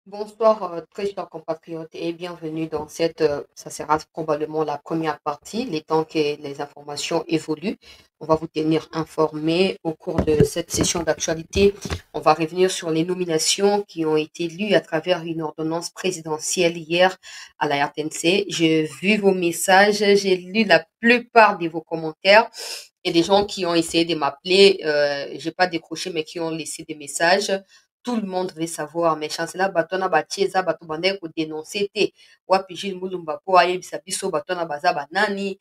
Bonsoir, très chers compatriotes et bienvenue dans ça sera probablement la première partie, les temps que les informations évoluent. On va vous tenir informés au cours de cette session d'actualité. On va revenir sur les nominations qui ont été lues à travers une ordonnance présidentielle hier à la RTNC. J'ai vu vos messages, j'ai lu la plupart de vos commentaires et des gens qui ont essayé de m'appeler, j'ai pas décroché, mais qui ont laissé des messages. Tout le monde veut savoir mais chancela bato na batie eza bato bandaki kodenonse te wapi Jules Mulumba mpo ayebisa biso bato wana baza banani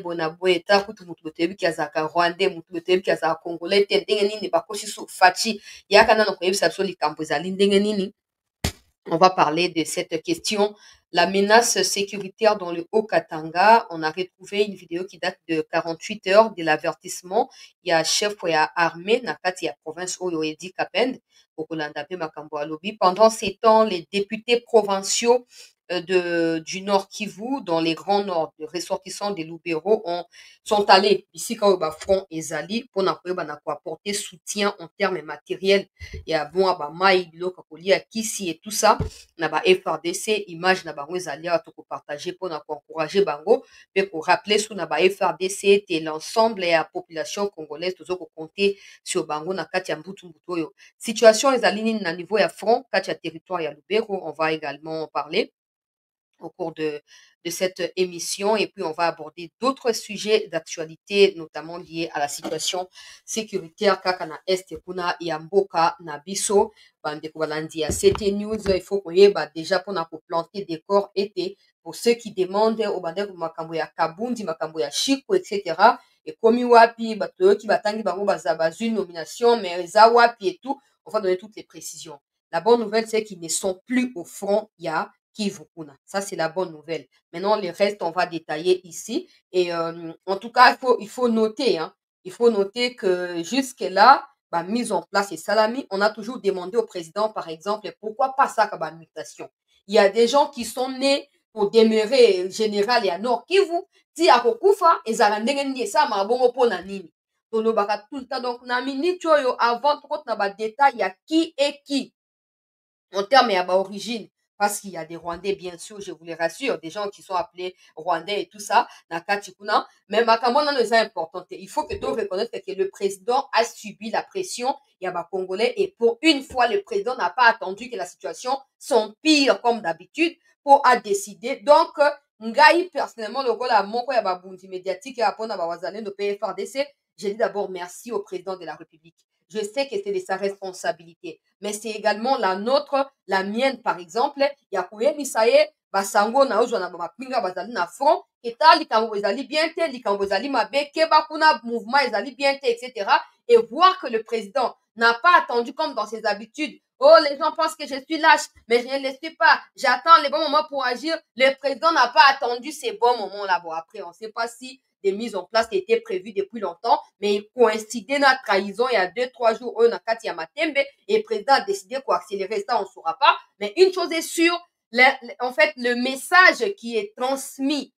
bona boye ta kutu motu boto yebi ki azalaka rwandais motu boto yebi ki azalaka congolais te ndenge nini bakosi su faci yaka nano koyebisa biso likambo ezali ndenge nini. On va parler de cette question. La menace sécuritaire dans le Haut-Katanga. On a retrouvé une vidéo qui date de 48 heures de l'avertissement. Il y a chef ou il y a armée, nakati ya province Oyo Edi Kapend, au Kolandape Makambo Alobi. Pendant ces temps, les députés provinciaux du Nord Kivu, dans les grands Nord, les ressortissants des Loubero, sont allés ici quand au front Ezali pour apporter soutien en termes matériels. Il y a bon à Maï, Biloko Kolia, Kisi et tout ça. Na ba FRDC, image na bango ezali à tout partager pour encourager bango, mais pour rappeler sous na ba FRDC, et l'ensemble de la population congolaise, tous autres compter sur bango na kati ya mbutu mbutu oyo. Situation ezali nini na niveau ya front, kati ya territoire ya Lubero, on va également en parler au cours de cette émission. Et puis, on va aborder d'autres sujets d'actualité, notamment liés à la situation sécuritaire kakana Est kuna Yamboka Nabiso. Bandeko balandi à CT News, il faut qu'on y ait déjà pour planter des corps été pour ceux qui demandent au bandeko makambo ya Kabundi, makambo ya Chiko, etc. Et comme wapi, bato qui batangi bango bazabazu une nomination, mais za wapi et tout, on va donner toutes les précisions. La bonne nouvelle, c'est qu'ils ne sont plus au front, il y a Kivukuna. Ça, c'est la bonne nouvelle. Maintenant, les restes, on va détailler ici. Et en tout cas, il faut noter, hein, il faut noter que jusque-là, bah, mise en place et salami, on a toujours demandé au président, par exemple, pourquoi pas ça comme mutation. Il y a des gens qui sont nés pour demeurer général et à Nord Kivu. Si à Kokufa, ils ont ndenge ça ma bongo po na nini. Tout le temps. Donc, na minute avant tout na détail, il y a qui et qui en termes à origine, parce qu'il y a des Rwandais, bien sûr, je vous les rassure, des gens qui sont appelés Rwandais et tout ça, Nakatikuna, mais Makamona est important. Il faut que tu reconnaisses que le président a subi la pression, il y a des Congolais, et pour une fois, le président n'a pas attendu que la situation s'empire comme d'habitude pour a décidé. Donc, Ngai, personnellement, le rôle à mon il y a bondi médiatique et à Pona Bawazalé de PFRDC, j'ai dit d'abord merci au président de la République. Je sais que c'est de sa responsabilité, mais c'est également la nôtre, la mienne par exemple. Ya koyebisa ye basango na ozwa na bamapinga bazali na front eta likambo ezali bien te, likambo ezali mabe, keba kuna mouvement ezali bien te, etc. Et voir que le président n'a pas attendu comme dans ses habitudes. Oh, les gens pensent que je suis lâche, mais je ne le suis pas. J'attends les bons moments pour agir. Le président n'a pas attendu ces bons moments-là. Bon, après, on ne sait pas si des mises en place qui étaient prévues depuis longtemps, mais il coïncidait la trahison il y a 2-3 jours, on a Katia Matembe, et le président a décidé d'accélérer ça, on ne saura pas. Mais une chose est sûre, en fait, le message qui est transmis,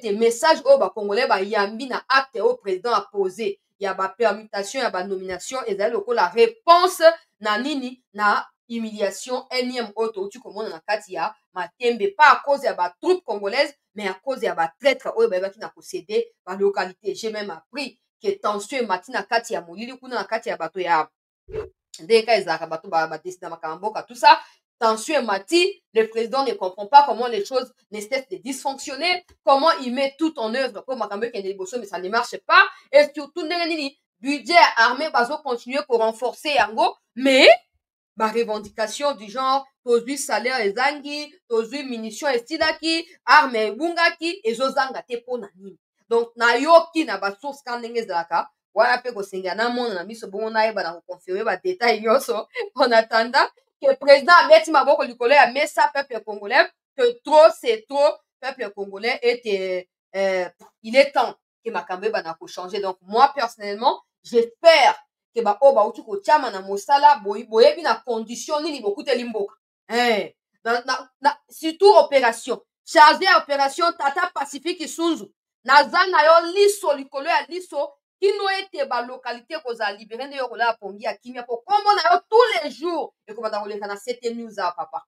et message au Congolais, yambi na acte au président a posé. Il y a ba permutation, il y a ba nomination, et la réponse na nini na humiliation énième auto tu comme na katia matembe pas à cause ya ba troupes congolaises mais à cause ya ba traître oyo ba qui na posséder ba localité. J'ai même appris que tension matina katia molili kuna na katia bato ya ndeka ezaka bato ba décider makamboka tout ça. Tension mati, le président ne comprend pas comment les choses ne cessent de dysfonctionner, comment il met tout en œuvre pour makambo mais ça ne marche pas et surtout ndenge budget armé bazo continuer pour renforcer yango mais ma revendication du genre tozwi salaire ezangi tozwi munition estilaki arme ebungaki ezozanga te mpo na nini. Donc nayoki na basource ka ndenge ezalaka wana mpe kosenga namona na miso bongo nayeba na koconfirme badetail nyonso en attendant que président abeti maboko likolo ya mesa peuple congolais que trop c'est trop peuple congolais et il est temps que makambo ebana kochanger. Donc moi personnellement j'espère ke baoyo bauti kotiama na mosala boyebi na condition nini bokuteli mboka surtout opération chargé ya opération tata pacifique sunzu naza na yo liso likolo ya liso kino ete balocalité kozala libéré nde yo kolela pongi ya kimia po kombo na yo tous les jours ekobanda koleka na CT News a papa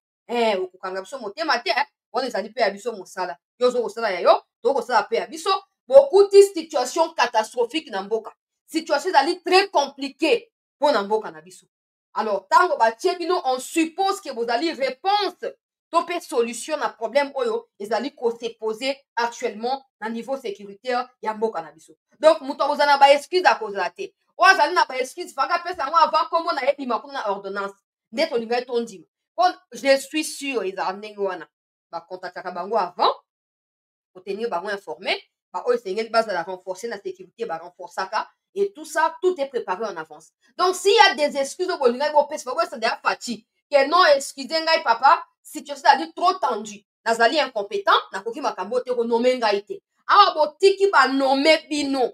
okokanga biso motema te wana ezali mpe ya biso mosala yo ozo kosala ya yo tokosala mpe ya biso bokuti situation catastrophique na mboka situation ezali très compliqué mpo na mboka na biso alors ntango batie bino on suppose ke bozali réponse to mpe solution na problème oyo ezali kose pose actuellement na niveau sécuritaire ya mboka na biso donc moto akozala na baexcuse akozala te oyo azali na baexcuse fanga apesa yango avant kombo na ye bima kuna na ordonnance nde tolingai tondima mpo je suis sûr ezala ndenge wana bakontaktaka bango avant kotenir bango informé baoyo esengeli bazala renforcer na sécurité barenforçaka et tout ça tout est préparé en avance donc s'il y a des excuses oyo bolingai bopesa baboyesa deya fati ke non excuse ngai papa situation ezali trop tendu nazali incompétent nakoki makambo te konome ngai te awa botiki banome bino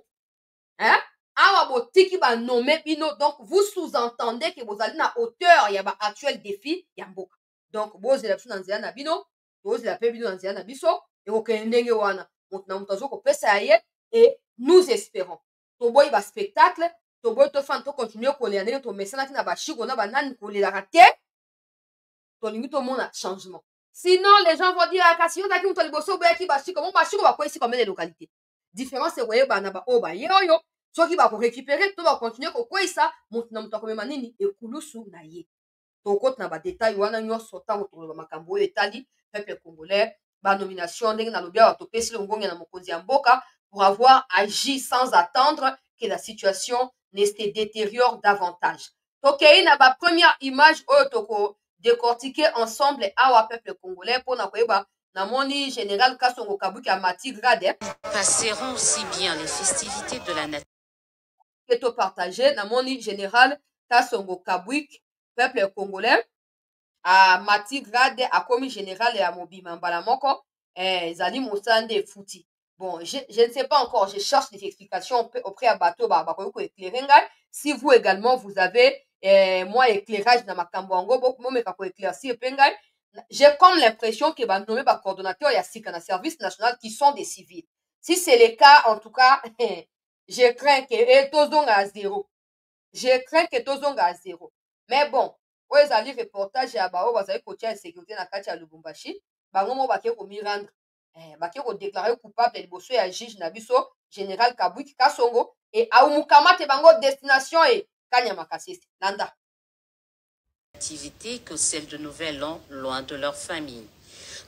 awa botiki banome bino donc vous sous-entendez que bozali na hauteur ya baactuel défi ya mboka donc bozela biso na nzela na bino tozela mpe bino na nzela na biso ekokende ndenge wana moto na moto azokopesa ya ye et nous espérons toboyi baspectacle toboyi tofana tocontinue kolela ndenge tomesanaki na bashiko na banani kolelaka te tolingi tomona changement sinon les gens vont dire kasi yo ozalaki moto liboso oboyaki bashiko mo bashiko bakweyisi combien de localité différence ekoyeba na baoyo baye oyo soki bakorécupere to bakontinue kokweyisa moto na moto akomema nini ekulusu na ye tokota na badetail wana nyonso ntango toloba makambo oyo etali peuple congolais banomination ndenge nalobi awa topesi longonge na mokonzi ya mboka pour avoir agi sans attendre que la situation ne se détériore davantage tokei na bapremière image oyo toko décortiquer ensemble awa peuple congolais mpona koyeba namoni général Kasongo Kabuki à Mati Grade passeront aussi bien les festivités de la nature que to partager namoni général Kasongo Kabuki peuple congolais à Mati Grade akomi général ya mobima mbala moko ezali mosande futi bon je ne sais pas encore je cherche des explications auprès à bateau bakoki ko éclairer ngai si vous également vous avez moi éclairage na makambo yango momeka ko éclaircir mpe ngai j'ai comme l'impression que banommé coordonnateur ya sika na service national qui sont des civils si c'est le cas en tout cas je crains que tozonga à zéro mais bon oyo ezali reportage ya baoyo bazali kotia insécurité na kati ya Lubumbashi bango mo bake komirendre bake kodéclare coupable liboso ya juge na biso général Kabuki Kasongo et aumukama te bango destination et Kanyama Kasese landa activité que celle de Nouvel An loin de leur famille.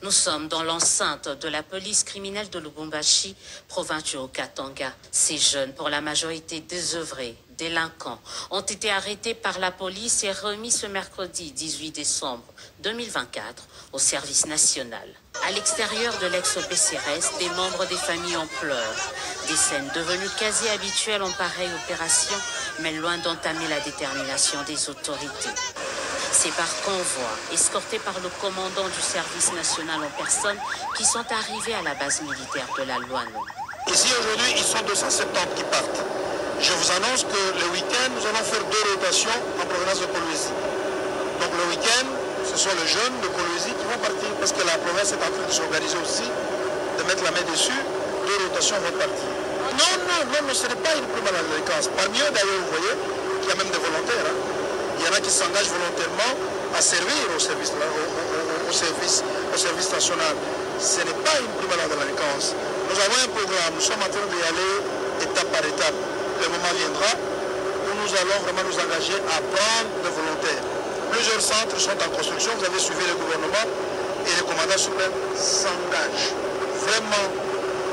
Nous sommes dans l'enceinte de la police criminelle de Lubumbashi, province du Haut-Katanga. Ces jeunes, pour la majorité désœuvrés, délinquants, ont été arrêtés par la police et remis ce mercredi 18 décembre 2024 au service national. À l'extérieur de l'ex-PCRS, des membres des familles en pleurent. Des scènes devenues quasi habituelles en pareille opération, mais loin d'entamer la détermination des autorités. C'est par convoi, escortés par le commandant du service national en personne, qui sont arrivés à la base militaire de la Loano. Ici aujourd'hui, ils sont 270 qui partent. Je vous annonce que le week-end, nous allons faire 2 rotations en provenance de Kolwezi. Donc le week-end, ce sont les jeunes de Kolwezi qui vont partir parce que la province est en train de s'organiser aussi, de mettre la main dessus. 2 rotations vont partir. Non, ce n'est pas une prime à la délinquance. Parmi eux, d'ailleurs, vous voyez qu'il y a même des volontaires. Il y en a qui s'engagent volontairement à servir au service national. Ce n'est pas une prime à la délinquance. Nous avons un programme, nous sommes en train d'y aller étape par étape. Le moment viendra où nous allons vraiment nous engager à prendre des volontaires. Plusieurs centres sont en construction, vous avez suivi le gouvernement et le commandant suprême s'engage. Vraiment,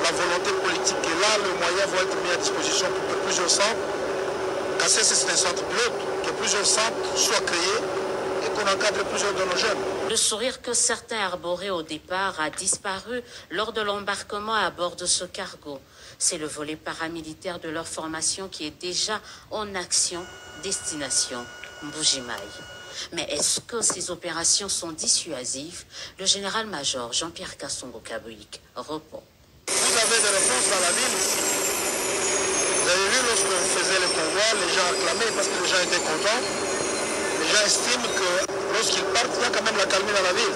la volonté politique est là, les moyens vont être mis à disposition pour que plusieurs centres, Kassé c'est un centre pilote, que plusieurs centres soient créés et qu'on encadre plusieurs de nos jeunes. Le sourire que certains arboraient au départ a disparu lors de l'embarquement à bord de ce cargo. C'est le volet paramilitaire de leur formation qui est déjà en action, destination Mbujimaï. Mais est-ce que ces opérations sont dissuasives? Le général-major Jean-Pierre Kasongo Kabuki répond. Vous avez des réponses dans la ville. Vous avez vu lorsque vous faisiez les convois, les gens acclamaient parce que les gens étaient contents. Les gens estiment que lorsqu'ils partent, il y a quand même la calmie dans la ville.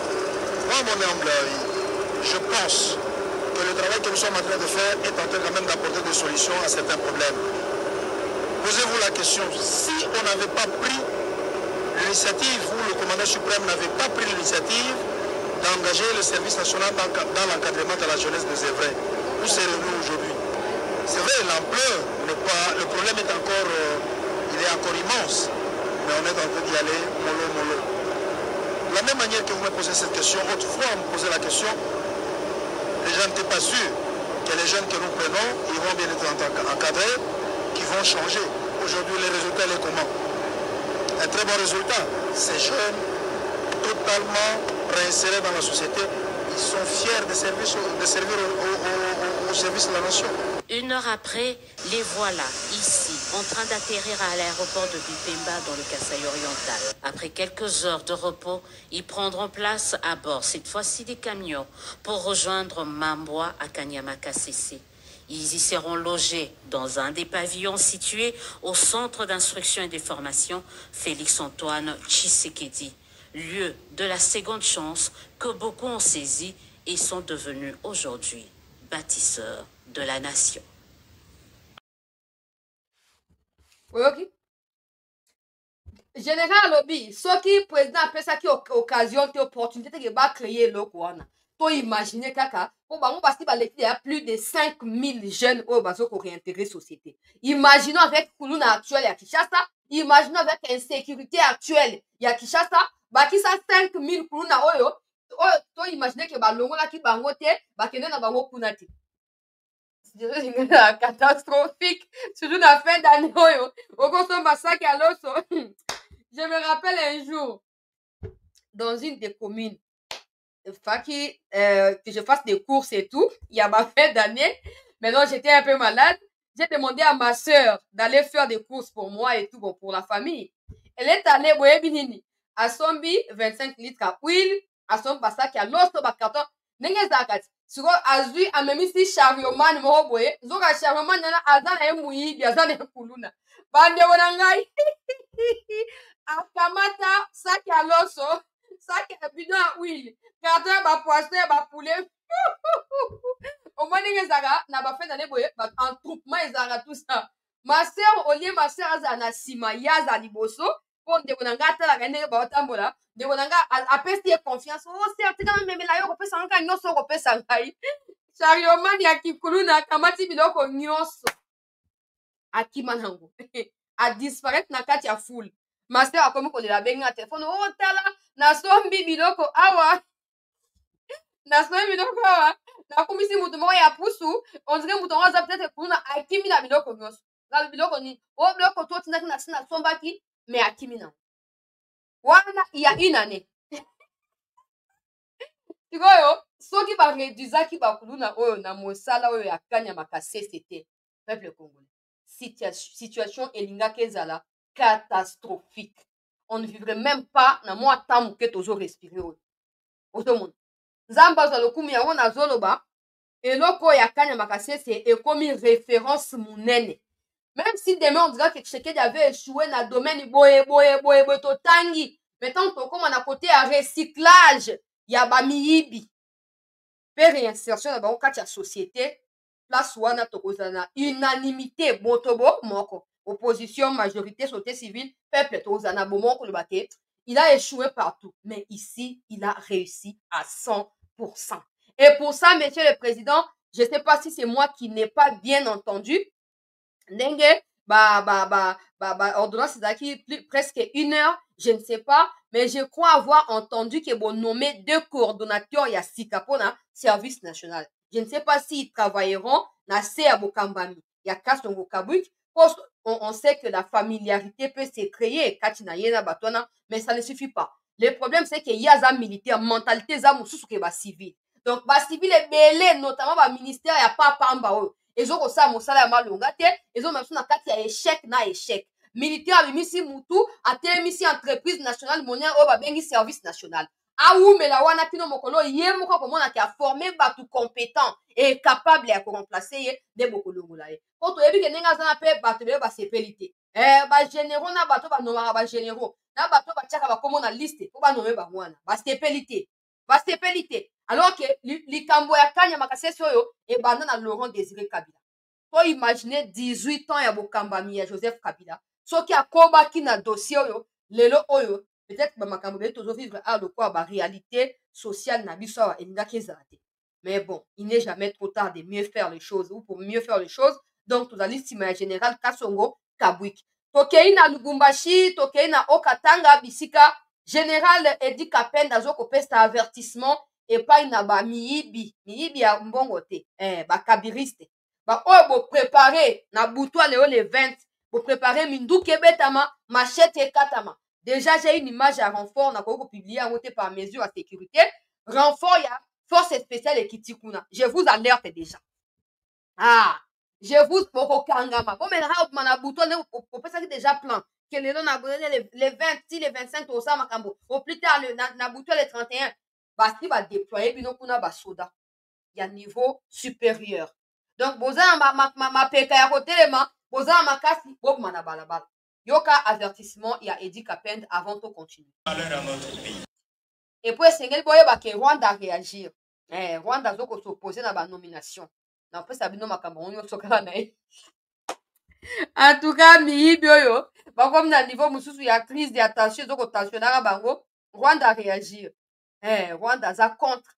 Moi, mon humble avis, je pense que le travail que nous sommes en train de faire est en train quand même d'apporter des solutions à certains problèmes. Posez-vous la question, si on n'avait pas pris l'initiative, ou le commandant suprême n'avait pas pris l'initiative d'engager le service national dans l'encadrement de la jeunesse des Évrais, où serions-nous aujourd'hui? C'est vrai, l'ampleur n'est pas... Le problème est encore... il est encore immense, mais on est en train d'y aller mollo mollo. De la même manière que vous me posez cette question, autrefois on me posait la question, les gens n'étaient pas sûrs que les jeunes que nous prenons, ils vont bien être encadrés, qu'ils vont changer. Aujourd'hui, les résultats, les comment? Un très bon résultat. Ces jeunes, totalement réinsérés dans la société, ils sont fiers de servir au service de la nation. Une heure après, les voilà ici, en train d'atterrir à l'aéroport de Bipemba dans le Kasaï oriental. Après quelques heures de repos, ils prendront place à bord, cette fois-ci des camions, pour rejoindre Mamboa à Kanyama-Kasese. Ils y seront logés dans un des pavillons situés au centre d'instruction et de formation Félix-Antoine Tshisekedi, lieu de la seconde chance que beaucoup ont saisi et sont devenus aujourd'hui bâtisseurs de la nation. Ok. Général Obi, ce qui président appelle ça qui occasion, qui opportunité qui va créer le Kouana. Toi, imaginez kaka, on va il y a plus de 5000 jeunes au bazo pour réintégrer société. Imaginons avec Koulouna actuelle à Kinshasa, imaginons avec insécurité actuelle à Kinshasa, bah qui ça 5000 Koulouna oyo, toi imaginez que bah longo là qui bangote, bah kene na bango kunati. C'est catastrophique, surtout dans la fin d'année oyo, au son massacre à l'osso. Je me rappelle un jour, dans une des communes, que je fasse des courses et tout. Il y a ma fin d'année. Maintenant, j'étais un peu malade. J'ai demandé à ma soeur d'aller faire des courses pour moi et tout, bon, pour la famille. Elle est allée, à Sombi, 25 litres à huile, à son passage, à l'autre carton. N'est-ce pas? Sur Azui, à même si Charioman, mon boy, Zoga Charioman, Azan et Moui, Azan et Kuluna. Bande Wanangai. Akamata, sac à l'osso, sac à bidon à huile. Carton, ba poisson, ba poulet. Au moins, n'a pas fait d'année, en troupement, ils ont tout ça. Ma soeur, au lieu, ma soeur, a un sima, yaza liboso, pour de Bonanga, la reine de Baotambola, de Bonanga, a pesté confiance. Oh, c'est quand même la yo, pesa nka nyoso, ko pesa nkai. Charioman, ya kikuluna, kamati biloko nyoso. Akimanango. A disparaître na kati ya foule. Ma soeur a comme qu'on la benga téléphone. Oh, tala, na sombi biloko, awa. Na sombi biloko, awa. Na kumisi mutu moko ya pusu, on dirait mutu moko aza peut-être kuna akimi na biloko nyonso. Na biloko ni, o biloko to tindaki na sina sombaki, mais akimi na. Wana il y a une année. Tikoyo, soki ba réduisaki ba kuluna oyo na mosala oyo ya Kanyama-Kasese c'était peuple congolais. Situation elingaki ezala catastrophique. On ne vivrait même pas na mwa temps moke tozo respirer oyo. Otomona. Nzamba za lokumu yango na zoloba, eloko ya Kanyama-Kasese ekomi référence munene. Même si demain on dirait que Tshisekedi avait échoué dans le domaine boye totangi, maintenant on comme on a côté à recyclage, il y a ba miyibi. Pe réinsertion dans la société, place wana tokozana unanimité botobo moko. Opposition, majorité, société civile, peuple tozana bomoko le baké. Il a échoué partout, mais ici, il a réussi à 100%. Et pour ça, monsieur le président, je ne sais pas si c'est moi qui n'ai pas bien entendu. Ndenge, ordonnance d'aki presque 1 heure, je ne sais pas, mais je crois avoir entendu que bon nommé 2 coordonnateurs ya Sikapona service national. Je ne sais pas s'ils travailleront na à Bokambami, ya Kasongo Kabwik. On sait que la familiarité peut se créer, Katina Yena Batona, mais ça ne suffit pas. Le problème, c'est qu'il y a des militaires, mentalité, des civils. Donc, les civils est belé, notamment le ministère, il n'y a pas pamba. Ils ont aussi un salaire malonga, ils ont même un échec na échec. Militaire a mis ici Moutou, a mis ici entreprise nationale, monnaie, ou bengi service national. Ah ou mais la wana kino mokolo yé moko comme on a qui a formé batu compétent et capable à remplacer des bokolo ngolaye. Quand tu ebi que nenga zana pe batu be ba sepelité. Ba généraux na bato ba nomara ba généraux. Na bato ba tchaka ba comme on a liste pour ba nommer ba wana. Ba sepelité. Ba sepelité. Alors que likambo ya Kanyama-Kasese oyo e banda na Laurent Désiré Kabila. to imaginer 18 ans ya bokambami ya Joseph Kabila soki akobaki na dossier oyo lelo oyo peut-être bamakambo beli tozovivre a lokola baréalité sociale na biso awa elingaki ezala te. Mais bon, il n'est jamais trop tard de mieux faire les choses ou pour mieux faire les choses. Donc tozali nsima ya général Kasongo Kabwiki tokei na Lubumbashi tokei na Okatanga bisika général Edi Kapenda azokopesa avertissement epai na bamiyibi ya mbongo te bakabiriste baoyo boprépare na butwa leo le 20 boprépare minduki ebetama machete ekatama. Déjà j'ai une image à renfort nakoki kopublier yango te par mesure ya sécurité renfort ya force spéciale ekiti kuna. Je vous alerte déjà. Je vous bokokangama bomenaka na butwa nde opesaki déjà plan ke lelo na le 20 ti le 25 tosala makambo au plus tard na butwa le 31 basi badéploye bino kuna basoda ya niveau supérieur. Donc boza na mapeka ya kotelema boza na makasi bobima na balabala. Yoka avertissement ya Edi Kapenda avant de continuer. Et puis esengeli boyeba ke Rwanda réagir. Rwanda azoko s'opposer na ba nomination. Na pesa bino makambo nyonso kala na ye. En tout cas miyibi oyo bakomi na niveau mosusu ya crise ya tension ezoko tensionnaka bango. Rwanda réagir. Rwanda aza contre.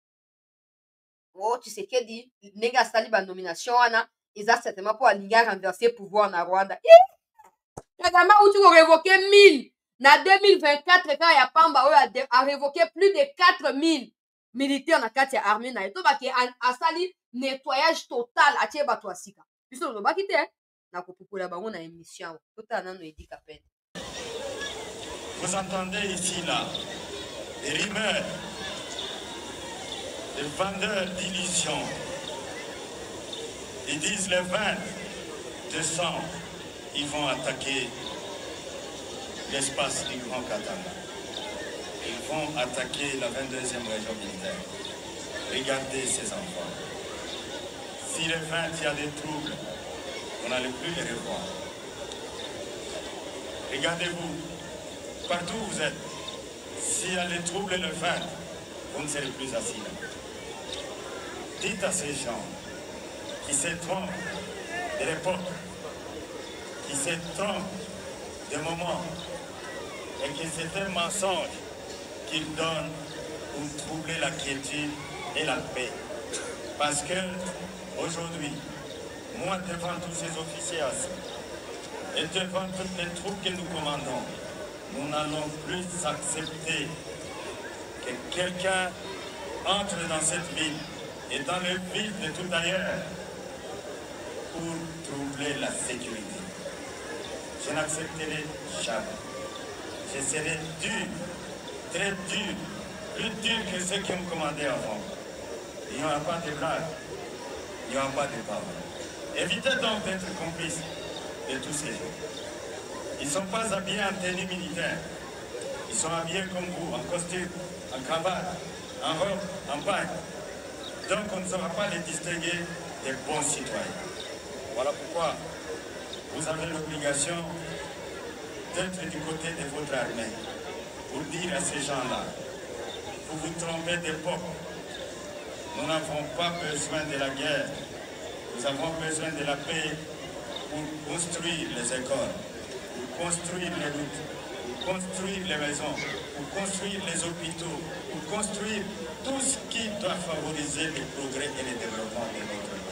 Oh, Tshisekedi ndenge asali ba nomination wana eza certainement pour alingi renverser pouvoir na Rwanda. Kagame outi ko révoquer 1000 na 2024 quand ya pamba oyo a révoqué plus de 4000 militaires na kati ya armée na eto baki asali nettoyage total atie bato asika. Biso lobaki te na kopukula bango na émission totala nano Edi Kapenda. Vous entendez ici là des rumeurs, des vendeurs d'illusions. Ils disent le 20 décembre, ils vont attaquer l'espace du Grand Katanga. Ils vont attaquer la 22e région militaire. Regardez ces enfants. Si le 20 il y a des troubles, on n'allait plus les revoir. Regardez-vous, partout où vous êtes, s'il y a des troubles le 20, vous ne serez plus assis là. Dites à ces gens qui se trompent de l'époque, qui se trompent des moments, et que c'est un mensonge qu'ils donnent pour troubler la quiétude et la paix. Parce que aujourd'hui, moi devant tous ces officiers et devant toutes les troupes que nous commandons, nous n'allons plus accepter que quelqu'un entre dans cette ville et dans le vide de tout ailleurs pour troubler la sécurité. Je n'accepterai jamais. Je serai dur, très dur, plus dur que ceux qui ont commandé avant. Il n'y aura pas de blague, il n'y aura pas de parole. Évitez donc d'être complices de tous ces gens. Ils ne sont pas habillés en tenue militaire. Ils sont habillés comme vous, en costume, en cravate, en robe, en paille. Donc on ne saura pas les distinguer des bons citoyens. Voilà pourquoi vous avez l'obligation d'être du côté de votre armée pour dire à ces gens-là, vous vous trompez d'époque. Nous n'avons pas besoin de la guerre. Nous avons besoin de la paix pour construire les écoles, pour construire les routes, pour construire les maisons, pour construire les hôpitaux, pour construire tout ce qui doit favoriser le progrès et le développement de notre pays.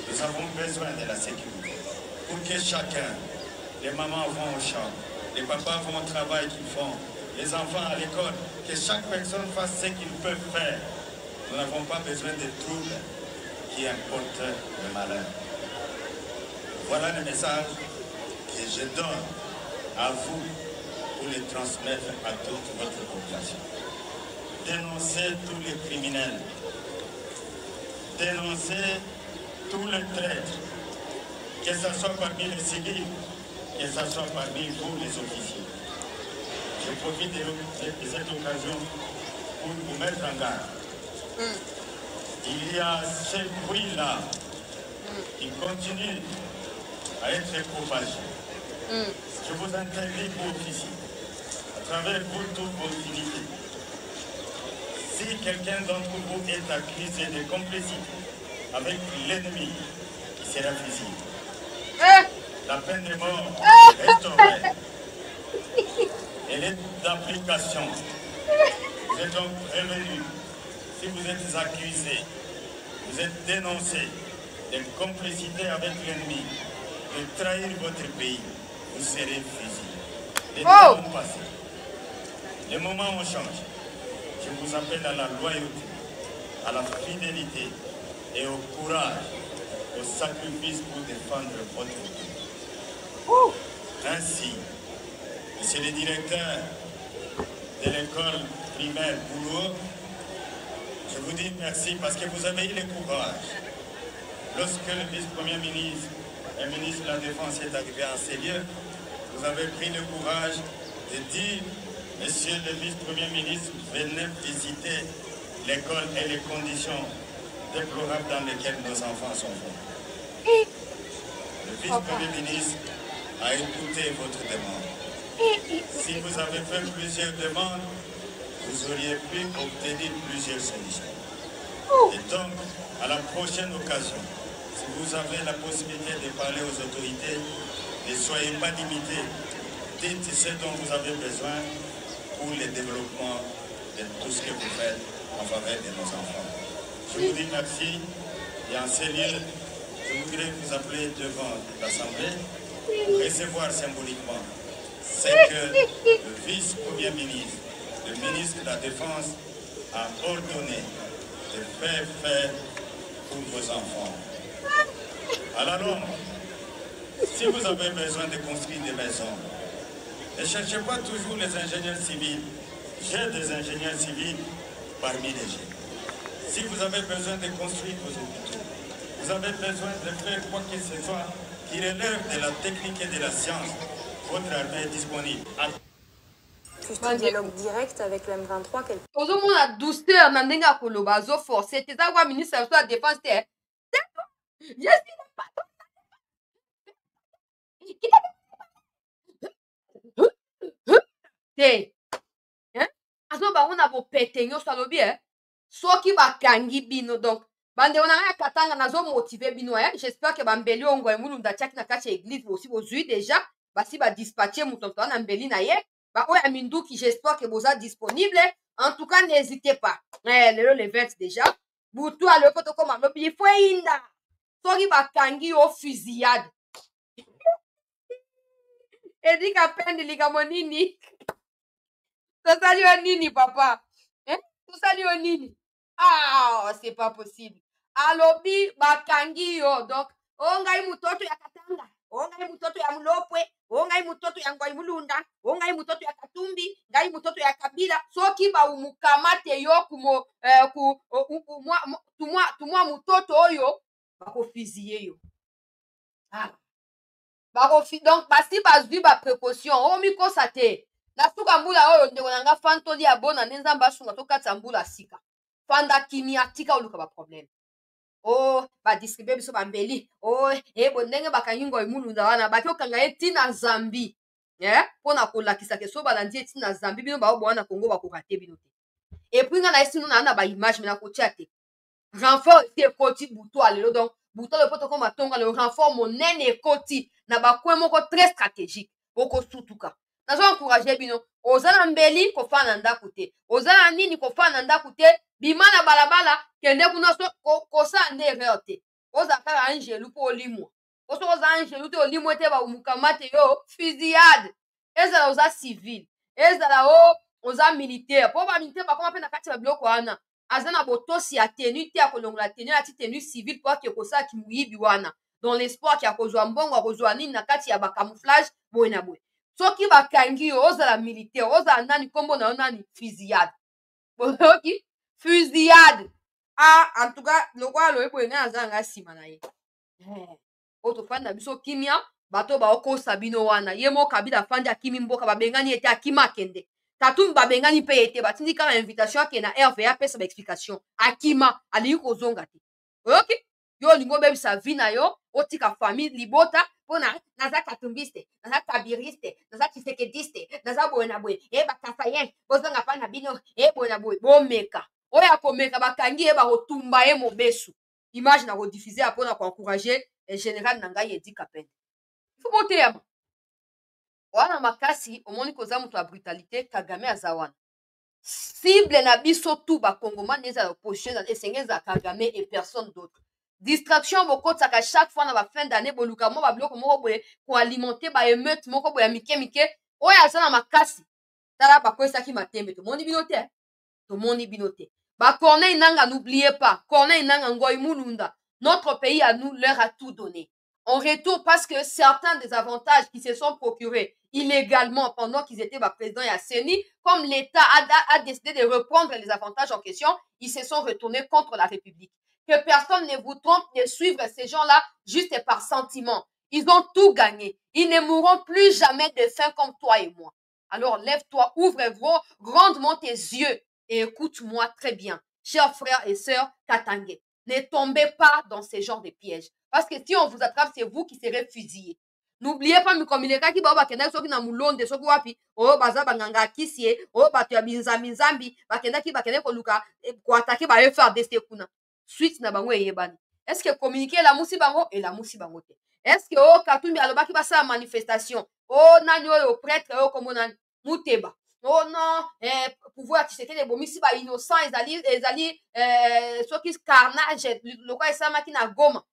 Nous avons besoin de la sécurité pour que chacun, les mamans vont au champ, les papas vont au travail qu'ils font, les enfants à l'école, que chaque personne fasse ce qu'ils peuvent faire. Nous n'avons pas besoin de troubles qui importent le malheur. Voilà le message que je donne à vous pour le transmettre à toute votre population. Dénoncez tous les criminels. Dénoncez tous les traîtres, que ce soit parmi les civils, que ce soit parmi vous les officiers. Je profite de cette occasion pour vous mettre en garde. Il y a ce bruit-là qui continue à être propagé. Je vous interdis, vous officiers, à travers vous toutes vos unités. Si quelqu'un d'entre vous est accusé de complicité avec l'ennemi qui sera fusillé. Eh, La peine de mort est restaurée. Elle est d'application. Vous êtes donc prévenus. Si vous êtes accusés, vous êtes dénoncés de complicité avec l'ennemi, de trahir votre pays, vous serez fusillés. Les temps ont passé. Les moments ont changé. Je vous appelle à la loyauté, à la fidélité et au courage, au sacrifice pour défendre votre pays. Ainsi, monsieur le directeur de l'école primaire Boulot, je vous dis merci parce que vous avez eu le courage. Lorsque le vice-premier ministre et le ministre de la Défense est arrivé en ces lieux, vous avez pris le courage de dire, monsieur le vice-premier ministre, venez visiter l'école et les conditions déplorables dans lesquelles nos enfants sont formés. Le vice-premier ministre a écouté votre demande. Si vous avez fait plusieurs demandes, vous auriez pu obtenir plusieurs solutions. Et donc, à la prochaine occasion, si vous avez la possibilité de parler aux autorités, ne soyez pas limités. Dites ce dont vous avez besoin pour le développement de tout ce que vous faites en faveur de nos enfants. Je vous dis merci et en ces lieux, je voudrais vous appeler devant l'Assemblée pour recevoir symboliquement ce que le vice-premier ministre, le ministre de la Défense a ordonné de faire pour vos enfants. À la longue, si vous avez besoin de construire des maisons, ne cherchez pas toujours les ingénieurs civils. J'ai des ingénieurs civils parmi les jeunes. Si vous avez besoin de construire vos hôpitaux, vous avez besoin de faire quoi que ce soit qui relève de la technique et de la science, votre armée est disponible. Plus un dialogue direct avec le M23. ozomona douceur na ndenge ya koloba azoforce te eza kwa ministre ya la défense te je suis le patron te azo bango na bopete nyonso alobi soki bakangi bino donc bandeko na ngai ya katanga nazomotive bino j'espère ke bambeli oyo ngwa emulunda atiaki na kati ya église bosi bozwi déjà basi badispatche moto moto wana mbeli na ye oyo ya minduki j'espère que boza disponible en tout cas n'hésitez pas lelo le 20 déjà butu aloyo po tokoma lobi ifo eyinda soki bakangi yo fusillade edika pende likambo nini tosali yo nini papa tosali yo nini c'est pas possible alobi bakangi yo donc o ngai mutoto ya katanga o ngai mutoto ya mulopwe o ngai mutoto ya ngwai mulunda o ngai mutoto ya katumbi ngai mutoto ya kabila soki baumukamate yo kumo tumwa mutoto oyo bakofizie yo donc basi bazwi baprécaution omikosa te na suka mbula oyo ndeko na nga fantoli ya bona nde nzambe asunga tokatisa mbula sika fanda kimia tika oluka baproblème badistribue biso bambeli bo ndenge bakangi ngoi mulunda wana baki okanga ye ntina zambi mpona kolakisa ke so balandi ye ntina zambi bino baobo wana kongo bakoka te bino te epuis nga na ye sino na na baimage me nakotia te renfort esi ekoti butu alelo donc butu alo po tokoma tonga le renfort monene ekoti na bakwe moko très stratégique bokosutuka nazo encourage bino oza na mbeli kofana na ndako te oza na nini kofana na ndako te bima na balabala kende kuna kosala nde erreur te oza kaka angelu mpo olimwa oso oza angelu te olimwa te baumukamate yo fusillade ezala oza civil ezala oza militaire mpo bamilitaire bakoma mpe na kati ya babiloko wana aza na botosi ya tenu te ya kolongola tenu ati tenu civile mpo ake kosalaki moyibi wana dans l'espoir ki akozwa mbongo akozwa nini na kati ya bacamouflage boye na boye soki bakangi yo ozala militaire ozala nani nkombo na yo nani fusillade boyoki fusillade en tout cas lokola loye boye ngai aza nanga nsima na ye oyo tofandi na biso kimia bato baokosa bino wana ye moko kabila afandi akimi mboka babengani ete akima akende Tatum babengani pe ete batindi kaka invitation ke na RVA pesa ba explication akima alingi kozonga te oyoki yo olingi obebisa vi na yo otika famille libota mpona naza katumbiste naza kabiriste naza kisekediste naza boye na boye bakasayen bozonga mpa na bino boye na boye bomeka oyo akomeka bakangi ye bakotumba ye mobesu image na kodiffuze ya mpona koencourage général Nangai Edi Kapende. Il faut monter à wana makasi omoni koza moto ya brutalité Kagame azawana. Cible na biso tout ba Congomani eza opposition esenge za Kagame et personne d'autre. Distraction bokotaka chaque fois na ba fin d'année boluka mo ba biloko moko boye ko alimenter ba émeute moko boye mike mike oya aza na makasi. Tala ba kwesaki matembe to moni binote. To moni binote. Ba Corneille Nanga n'oubliez pas. Corneille Nanga Ngoy Mulunda. Notre pays à nous leur a tout donné. En retour, parce que certains des avantages qui se sont procurés illégalement pendant qu'ils étaient présidents et assaini, comme l'État a décidé de reprendre les avantages en question, ils se sont retournés contre la République. Que personne ne vous trompe de suivre ces gens-là juste par sentiment. Ils ont tout gagné. Ils ne mourront plus jamais de faim comme toi et moi. Alors lève-toi, ouvre grandement tes yeux et écoute-moi très bien. Chers frères et sœurs Katangais, ne tombez pas dans ces genres de pièges. Parce que si on vous attrape, c'est vous qui serez fusillés. N'oubliez pas, Mikomileka qui ba kenda soki na mulonde soki wapi, o baza banganga kisie, o batu ya binzambi, bakenda ki bakende koluka, ko attaquer ba FARDC kuna. Suite na bango eyebani. Est-ce que communiquer la musi bango et la musi bango te? Est-ce que o Katumbi alobaki ba sa manifestation? O nani o prêtre o komona muteba. Oh non, pouvoir Tshisekedi bomisi ba innocent ezali soki carnage lokwa esamaki na Goma.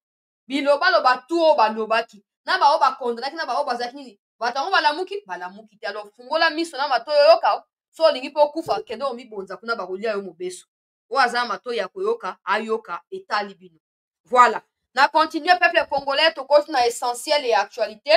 Biloba loba tout o balobaki. Na ba o ba kondaki na ba o bazaki nini? Batango balamuki te. Alors fungola miso na mato yoka so lingi po kufa kende o mibonza kuna ba kolia yo mobeso. O aza mato ya koyoka ayoka etali bino. Voilà. Na continuer peuple congolais to na essentiel et actualité.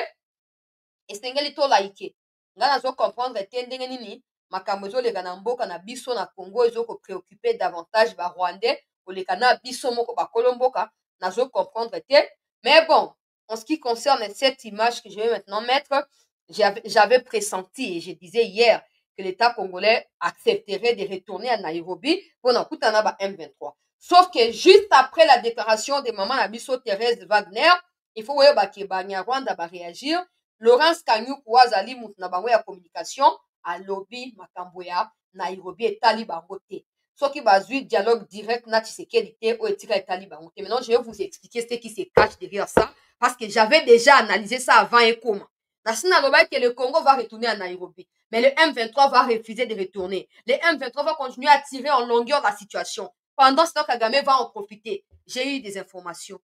Esengeli to laike. Nga nazo comprendre te ndenge nini makambo ezoleka na mboka na biso na Congo ezoko préoccuper davantage ba Rwandais koleka na biso moko ba kolomboka nazo comprendre te. Mais bon, en ce qui concerne cette image que je vais maintenant mettre, j'avais pressenti et je disais hier que l'État congolais accepterait de retourner à Nairobi pour n'akutana ba M23. Sauf que juste après la déclaration de maman Abisso Thérèse Wagner, il faut que Banyarwanda va réagir. Laurence Kanyuku wazali mutu na bango ya communication a lobby makambo ya Nairobi etali bango te. Soki bazui dialogue direct na Tshisekedi te o etika etali bango te. Maintenant je vais vous expliquer ce qui se cache derrière ça parce que j'avais déjà analysé ça avant et comment. Nasina loba que le Congo va retourner à Nairobi, mais le M23 va refuser de retourner. Le M23 va continuer à tirer en longueur la situation. Pendant ce temps, Kagame va en profiter. J'ai eu des informations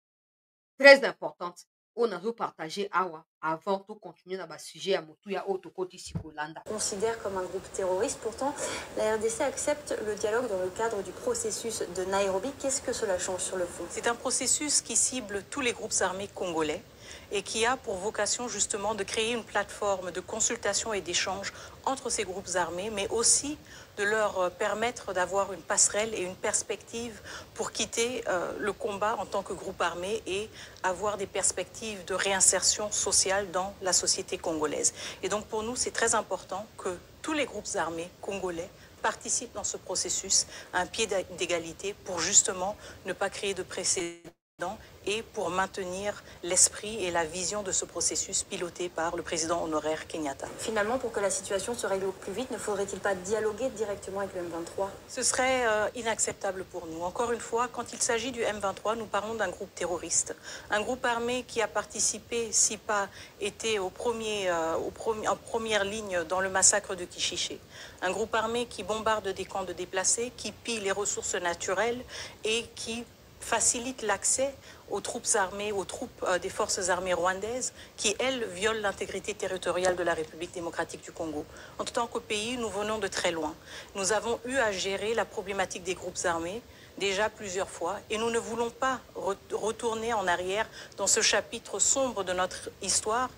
très importantes. On a partagé avant de continuer dans le sujet à Moutouya Otokoti Sikolanda. Considère comme un groupe terroriste. Pourtant, la RDC accepte le dialogue dans le cadre du processus de Nairobi. Qu'est-ce que cela change sur le fond? C'est un processus qui cible tous les groupes armés congolais et qui a pour vocation justement de créer une plateforme de consultation et d'échange entre ces groupes armés, mais aussi de leur permettre d'avoir une passerelle et une perspective pour quitter le combat en tant que groupe armé et avoir des perspectives de réinsertion sociale dans la société congolaise. Et donc pour nous, c'est très important que tous les groupes armés congolais participent dans ce processus à un pied d'égalité pour justement ne pas créer de précédents et pour maintenir l'esprit et la vision de ce processus piloté par le président honoraire Kenyatta. Finalement, pour que la situation se règle au plus vite, ne faudrait-il pas dialoguer directement avec le M23? Ce serait inacceptable pour nous. Encore une fois, quand il s'agit du M23, nous parlons d'un groupe terroriste. Un groupe armé qui a participé, si pas été en première ligne dans le massacre de Kichiché. Un groupe armé qui bombarde des camps de déplacés, qui pille les ressources naturelles et qui facilite l'accès aux troupes armées, aux troupes des forces armées rwandaises qui, elles, violent l'intégrité territoriale de la République démocratique du Congo. En tant que pays, nous venons de très loin. Nous avons eu à gérer la problématique des groupes armés déjà plusieurs fois et nous ne voulons pas retourner en arrière dans ce chapitre sombre de notre histoire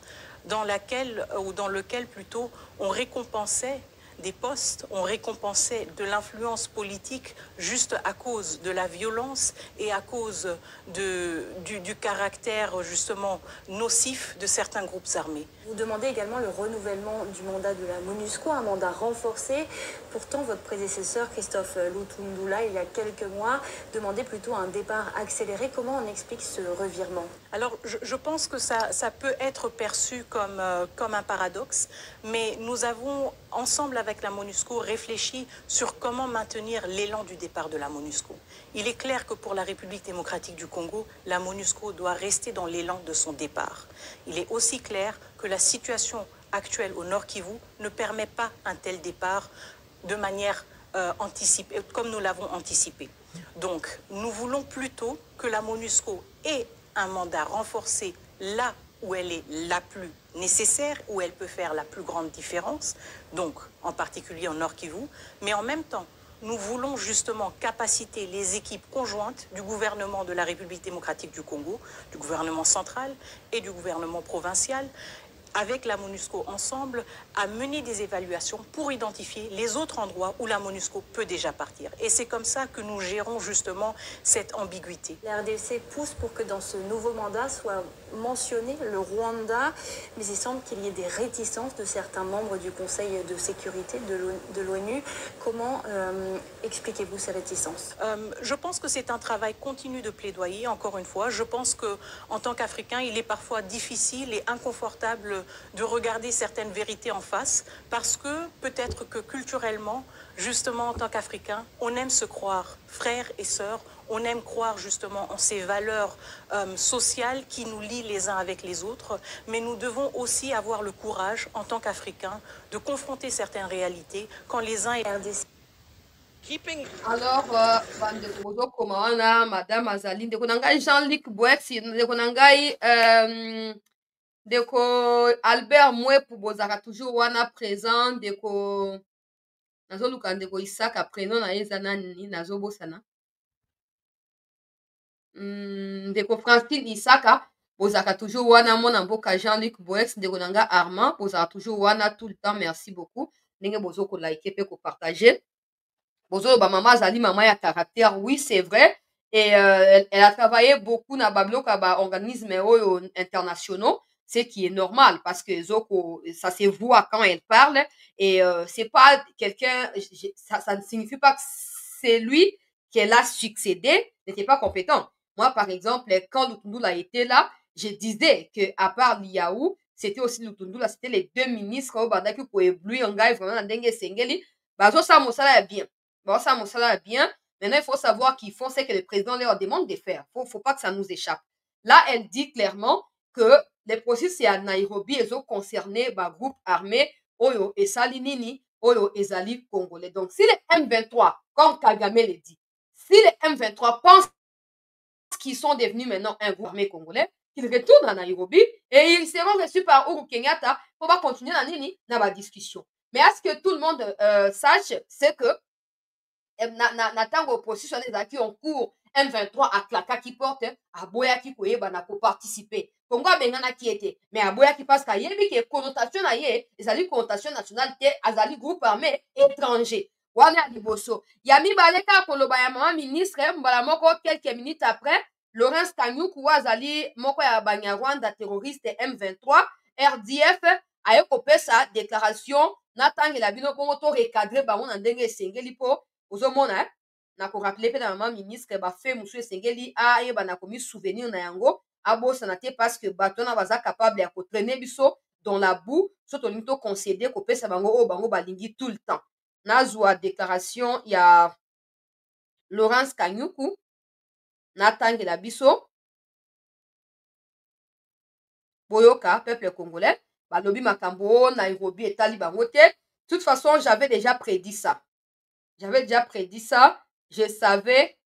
dans lequel plutôt on récompensait des postes, on récompensait de l'influence politique juste à cause de la violence et à cause du caractère justement nocif de certains groupes armés. Vous demandez également le renouvellement du mandat de la MONUSCO, un mandat renforcé. Pourtant, votre prédécesseur, Christophe Lutundula, il y a quelques mois, demandait plutôt un départ accéléré. Comment on explique ce revirement? Alors, je pense que ça peut être perçu comme un paradoxe, mais nous avons, ensemble avec avec la MONUSCO, réfléchit sur comment maintenir l'élan du départ de la MONUSCO. Il est clair que pour la République démocratique du Congo, la MONUSCO doit rester dans l'élan de son départ. Il est aussi clair que la situation actuelle au Nord Kivu ne permet pas un tel départ de manière anticipée, comme nous l'avons anticipé. Donc, nous voulons plutôt que la MONUSCO ait un mandat renforcé là où elle est la plus nécessaire, où elle peut faire la plus grande différence, donc en particulier en Nord Kivu, mais en même temps, nous voulons justement capaciter les équipes conjointes du gouvernement de la République démocratique du Congo, du gouvernement central et du gouvernement provincial, avec la MONUSCO ensemble, à mener des évaluations pour identifier les autres endroits où la MONUSCO peut déjà partir. Et c'est comme ça que nous gérons justement cette ambiguïté. La RDC pousse pour que dans ce nouveau mandat soit mentionné le Rwanda, mais il semble qu'il y ait des réticences de certains membres du Conseil de sécurité de l'ONU. Comment expliquez-vous ces réticences? Je pense que c'est un travail continu de plaidoyer, encore une fois. Je pense qu'en tant qu'Africain, il est parfois difficile et inconfortable de regarder certaines vérités en face, parce que peut-être que culturellement, justement en tant qu'Africains, on aime se croire frères et sœurs, on aime croire justement en ces valeurs sociales qui nous lient les uns avec les autres, mais nous devons aussi avoir le courage en tant qu'Africains de confronter certaines réalités quand les uns et Alors, bandeko bozokoma wana madame azali ndeko na ngai Jean-Luc Boex, ndeko na ngai ndeko Albert Mwepu bozalaka toujours wana présent, ndeko nazoluka ndeko Isaka prénom na ye eza nani nazobosana, ndeko Francine Isaka bozalaka toujours wana, mwana mboka Jean-Luc Boex, ndeko na ngai Armand bozalaka toujours wana tout le temps, merci beaucoup ndenge bozokolike mpe kopartage. Bozo ba maman azali maman ya caractère, oui c'est vrai, et elle a travaillé beaucoup na babiloko ya ba organismes internationaux, ce qui est normal parce que Zoko, ça se voit quand elle parle, et c'est pas quelqu'un, ça ne signifie pas que c'est lui qu'elle a succédé n'était pas compétent. Moi par exemple, quand Lutundula était là, je disais que à part Liaou, c'était aussi Lutundula, c'était les deux ministres au bandaki pour éblouir ngai vraiment na ndenge sengeli bazo sa mosala ya bien. Bon, ça, mon salaire est bien. Maintenant, il faut savoir qu'ils font ce que le président leur demande de faire. Faut pas que ça nous échappe. Là, elle dit clairement que les processus c'est à Nairobi, ils ont concerné le groupe armé, Oyo et Salinini, Oyo et Zali congolais. Donc, si les M23, comme Kagame le dit, si les M23 pensent qu'ils sont devenus maintenant un groupe armé congolais, qu'ils retournent à Nairobi et ils seront reçus par Uhuru Kenyatta pour continuer dans la discussion. Mais à ce que tout le monde sache, c'est que natango opposition ezalaki en cours M23 aklakaki porte aboyaki koyeba na koparticiper kongo abenganaki ete mais aboyaki parce que ayebi ke connotation na ye ezali connotation nationale te, azali groupe armé étranger wana ya liboso ya mibale kaka koloba ya mama ministre mbala moko quelques minutes après Laurence Kanyuku azali moko ya banyarwanda terroriste M23 RDF aye kopesa déclaration natangela bino bongo to recadrer bango na ndenge esengeli mpo ozomona na korapele mpe na mama ministre bafe mosusu esengeli ayeba na komi souvenir na yango abosana te parce que bato wana baza capable ya kotraîne biso dans la boue so tolingi toconcéder kopesa bango oyo bango balingi tout le temps. Nazwa déclaration ya Laurence Kanyuku natangela biso boyoka peuple congolais balobi makambo Nairobi etali bango te. De toute façon j'avais déjà prédit ça. Je savais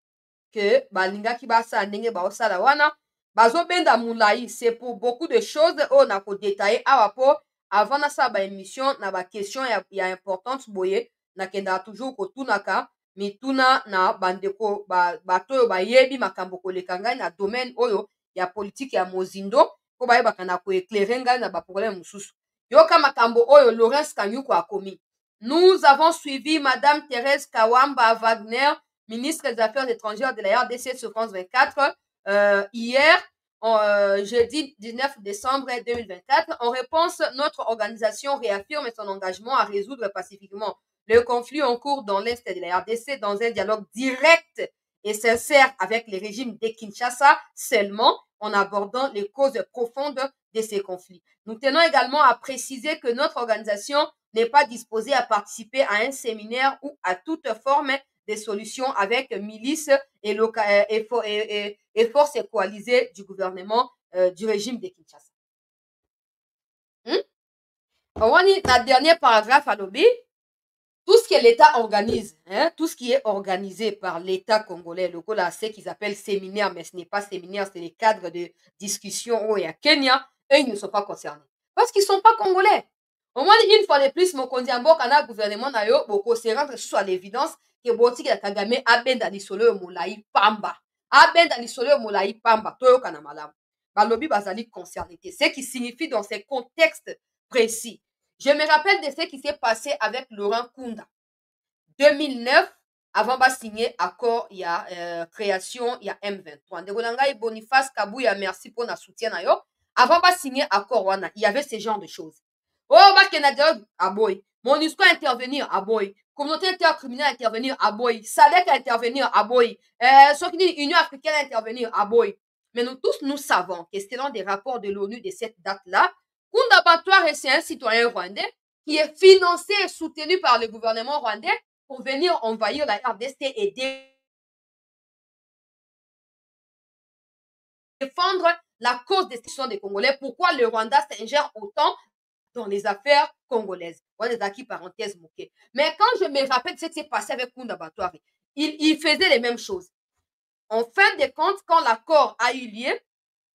que balingaki basala ndenge baosala wana bazobenda mulai, c'est pour beaucoup de choses oyo na kodetaye awa po avant nasala baémission na baquestion ya importante boye nakendaka toujours kotunaka mituna na bandeko bato oyo bayebi makambo koleka ngai na domaine oyo ya politique ya mozindo po bayebaka na koéclaire ngai na baproblème mosusu. Yoka makambo oyo Laurence Kanyuku akomi. Nous avons suivi Madame Thérèse Kawamba Wagner, ministre des Affaires étrangères de la RDC sur France 24, hier, jeudi 19 décembre 2024. En réponse, notre organisation réaffirme son engagement à résoudre pacifiquement le conflit en cours dans l'Est de la RDC dans un dialogue direct et sincère avec le régime de Kinshasa seulement, en abordant les causes profondes de ces conflits. Nous tenons également à préciser que notre organisation n'est pas disposé à participer à un séminaire ou à toute forme de solution avec milices et forces coalisées du gouvernement du régime de Kinshasa. La dernière paragraphe à l'obé, tout ce que l'État organise, tout ce qui est organisé par l'État congolais, le là, c'est qu'ils appellent séminaire, mais ce n'est pas séminaire, c'est les cadres de discussion où il y a Kenya, eux, ils ne sont pas concernés. Parce qu'ils ne sont pas congolais. Au moins, une fois de plus, mon kondiambo, quand le gouvernement n'a eu, beaucoup se rendre sur l'évidence que Boti Kagame a ben dans l'isolo moulaï pamba. A ben dans l'isolo moulaï pamba. Toyo kanamalam. Balobi bazali concerné. Ce qui signifie dans ces contextes précis. Je me rappelle de ce qui s'est passé avec Laurent Kunda. 2009, avant de signer accord, il y a création, il y a M23. Ndegonangai Boniface Kabouya, merci pour notre soutien. Avant de signer accord, il y avait ce genre de choses. Oh, Bakenadiog, aboy. MONUSCO intervenir, aboy. Communauté intercriminelle intervenir, aboy. SADC intervenir, aboy. Union africaine intervenir, aboy. Mais nous tous, nous savons que selon des rapports de l'ONU de cette date-là, Kunda Bantouare, c'est un citoyen rwandais qui est financé et soutenu par le gouvernement rwandais pour venir envahir la RDC et défendre la cause des citoyens des Congolais. Pourquoi le Rwanda s'ingère autant dans les affaires congolaises? Voilà des acquis parenthèses moquées. Mais quand je me rappelle ce qui s'est passé avec Kunda Bantouare, il faisait les mêmes choses. En fin de compte, quand l'accord a eu lieu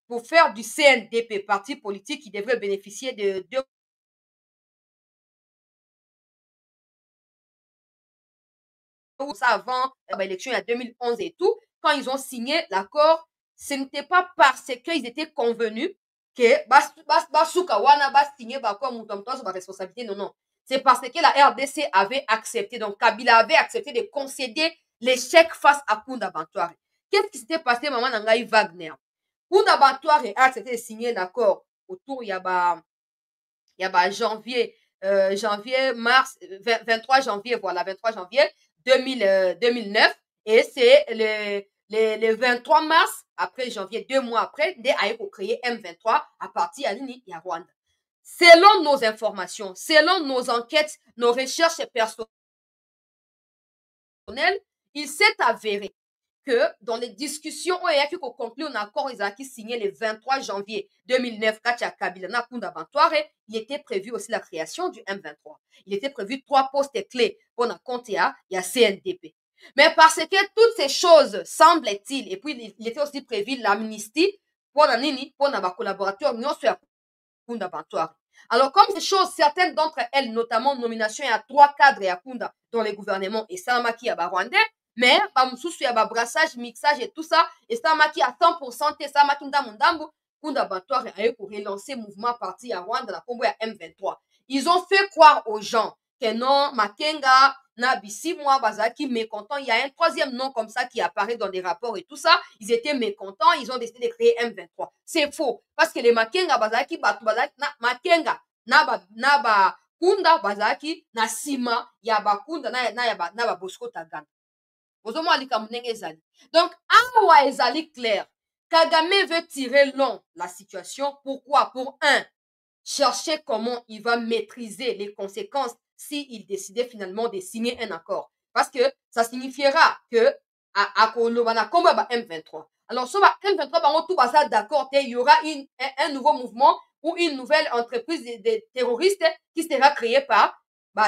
pour faire du CNDP, parti politique qui devrait bénéficier de ça avant l'élection il y a 2011 et tout, quand ils ont signé l'accord, ce n'était pas parce qu'ils étaient convenus que Basuka Wana va signer comme responsabilité, non. C'est parce que la RDC avait accepté, donc Kabila avait accepté de concéder l'échec face à Kunda Bantouare. Qu'est-ce qui s'était passé, maman Nangaï Wagner? Kunda Bantouare a accepté de signer l'accord autour, il y a janvier, mars, 23 janvier, voilà, 23 janvier 2009. Et c'est le 23 mars, après janvier, 2 mois après, dès Aïko créé M23 à partir de Rwanda. Selon nos informations, selon nos enquêtes, nos recherches personnelles, il s'est avéré que dans les discussions où il y a conclu un accord qui signé le 23 janvier 2009, il était prévu aussi la création du M23. Il était prévu 3 postes clés pour la compte, il y a CNDP. Mais parce que toutes ces choses, semble-t-il, et puis il était aussi prévu l'amnistie pour la collaborateur Kunda Bantouare. Alors, comme ces choses, certaines d'entre elles, notamment nomination, il y a 3 cadres et à Kunda dans les gouvernements et Salamaki à Rwandais, mais il y a brassage, mixage et tout ça, et Salamaki à 100%, et Salamaki Ndamundambu, Kunda Bantouare a eu pour relancer le mouvement parti à Rwanda, la Congo à M23. Ils ont fait croire aux gens que non, Makenga, Nabisi, moi, Bazaki, mécontents. Il y a un 3e nom comme ça qui apparaît dans des rapports et tout ça. Ils étaient mécontents. Ils ont décidé de créer M23. C'est faux. Parce que les Makenga, Bazaki, Makenga, Naba, Kunda, Bazaki, na Sima, Yaba Kunda, Naba Bosco Tagana. Donc, awa ezali clair. Kagame veut tirer long la situation. Pourquoi? Pour chercher comment il va maîtriser les conséquences s'il décidait finalement de signer un accord. Parce que ça signifiera que à M23. Alors, sur M23, d'accord, il y aura un nouveau mouvement ou une nouvelle entreprise de terroristes qui sera créée par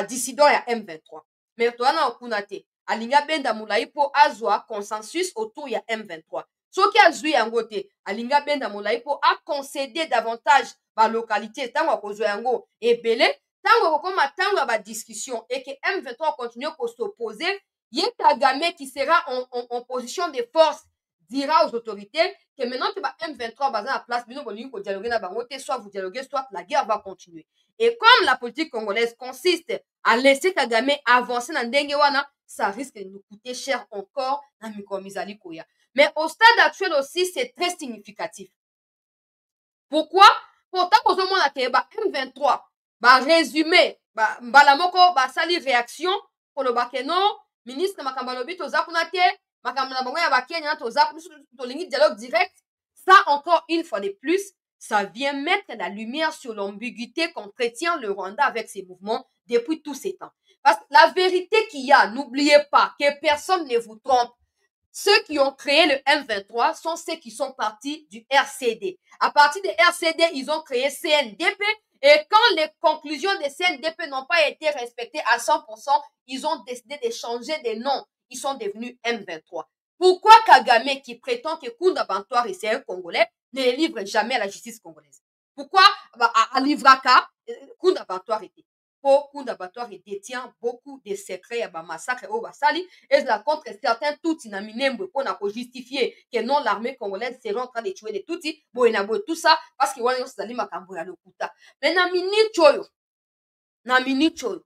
dissidents à M23. Mais toi, on a kunate. Alinga benda moulaï pour azwa consensus autour de M23. Ce qui a joué en côté, Alinga benda moulaï pour a concéder davantage la localité, tango a kozwa yango et belé, tango koma tango ba discussion et que M23 continue à s'opposer, y a Kagame qui sera en position de force dira aux autorités que maintenant que M23 va à place, soit vous dialoguez, soit la guerre va continuer. Et comme la politique congolaise consiste à laisser Kagame avancer dans Ndengewana, ça risque de nous coûter cher encore dans Mikomizali Koya. Mais au stade actuel aussi, c'est très significatif. Pourquoi? Pourtant, au moment où M23 va résumer, balamoko, sali réaction pour le bakeno, ministre Makambalobi, Tozakunate, Makamanabango ya Bakenya, Tozakunate, dialogue direct. Ça, encore une fois de plus, ça vient mettre la lumière sur l'ambiguïté qu'entretient le Rwanda avec ses mouvements depuis tous ces temps. Parce que la vérité qu'il y a, n'oubliez pas que personne ne vous trompe. Ceux qui ont créé le M23 sont ceux qui sont partis du RCD. À partir du RCD, ils ont créé CNDP. Et quand les conclusions de CNDP n'ont pas été respectées à 100%, ils ont décidé de changer de nom. Ils sont devenus M23. Pourquoi Kagame, qui prétend que Kunda Bantoir c'est un Congolais, ne les livre jamais à la justice congolaise? Pourquoi à Livraka, Kunda Bantoir était? Pour Kunda Bantoir détient beaucoup de secrets à massacre au Basali et la contre certains Tutsi na Minembwe pour justifier que non l'armée congolaise serait en train de tuer les Tutsi, tout ça parce que wana yosali makambo ya lokuta. Mais na minute oyo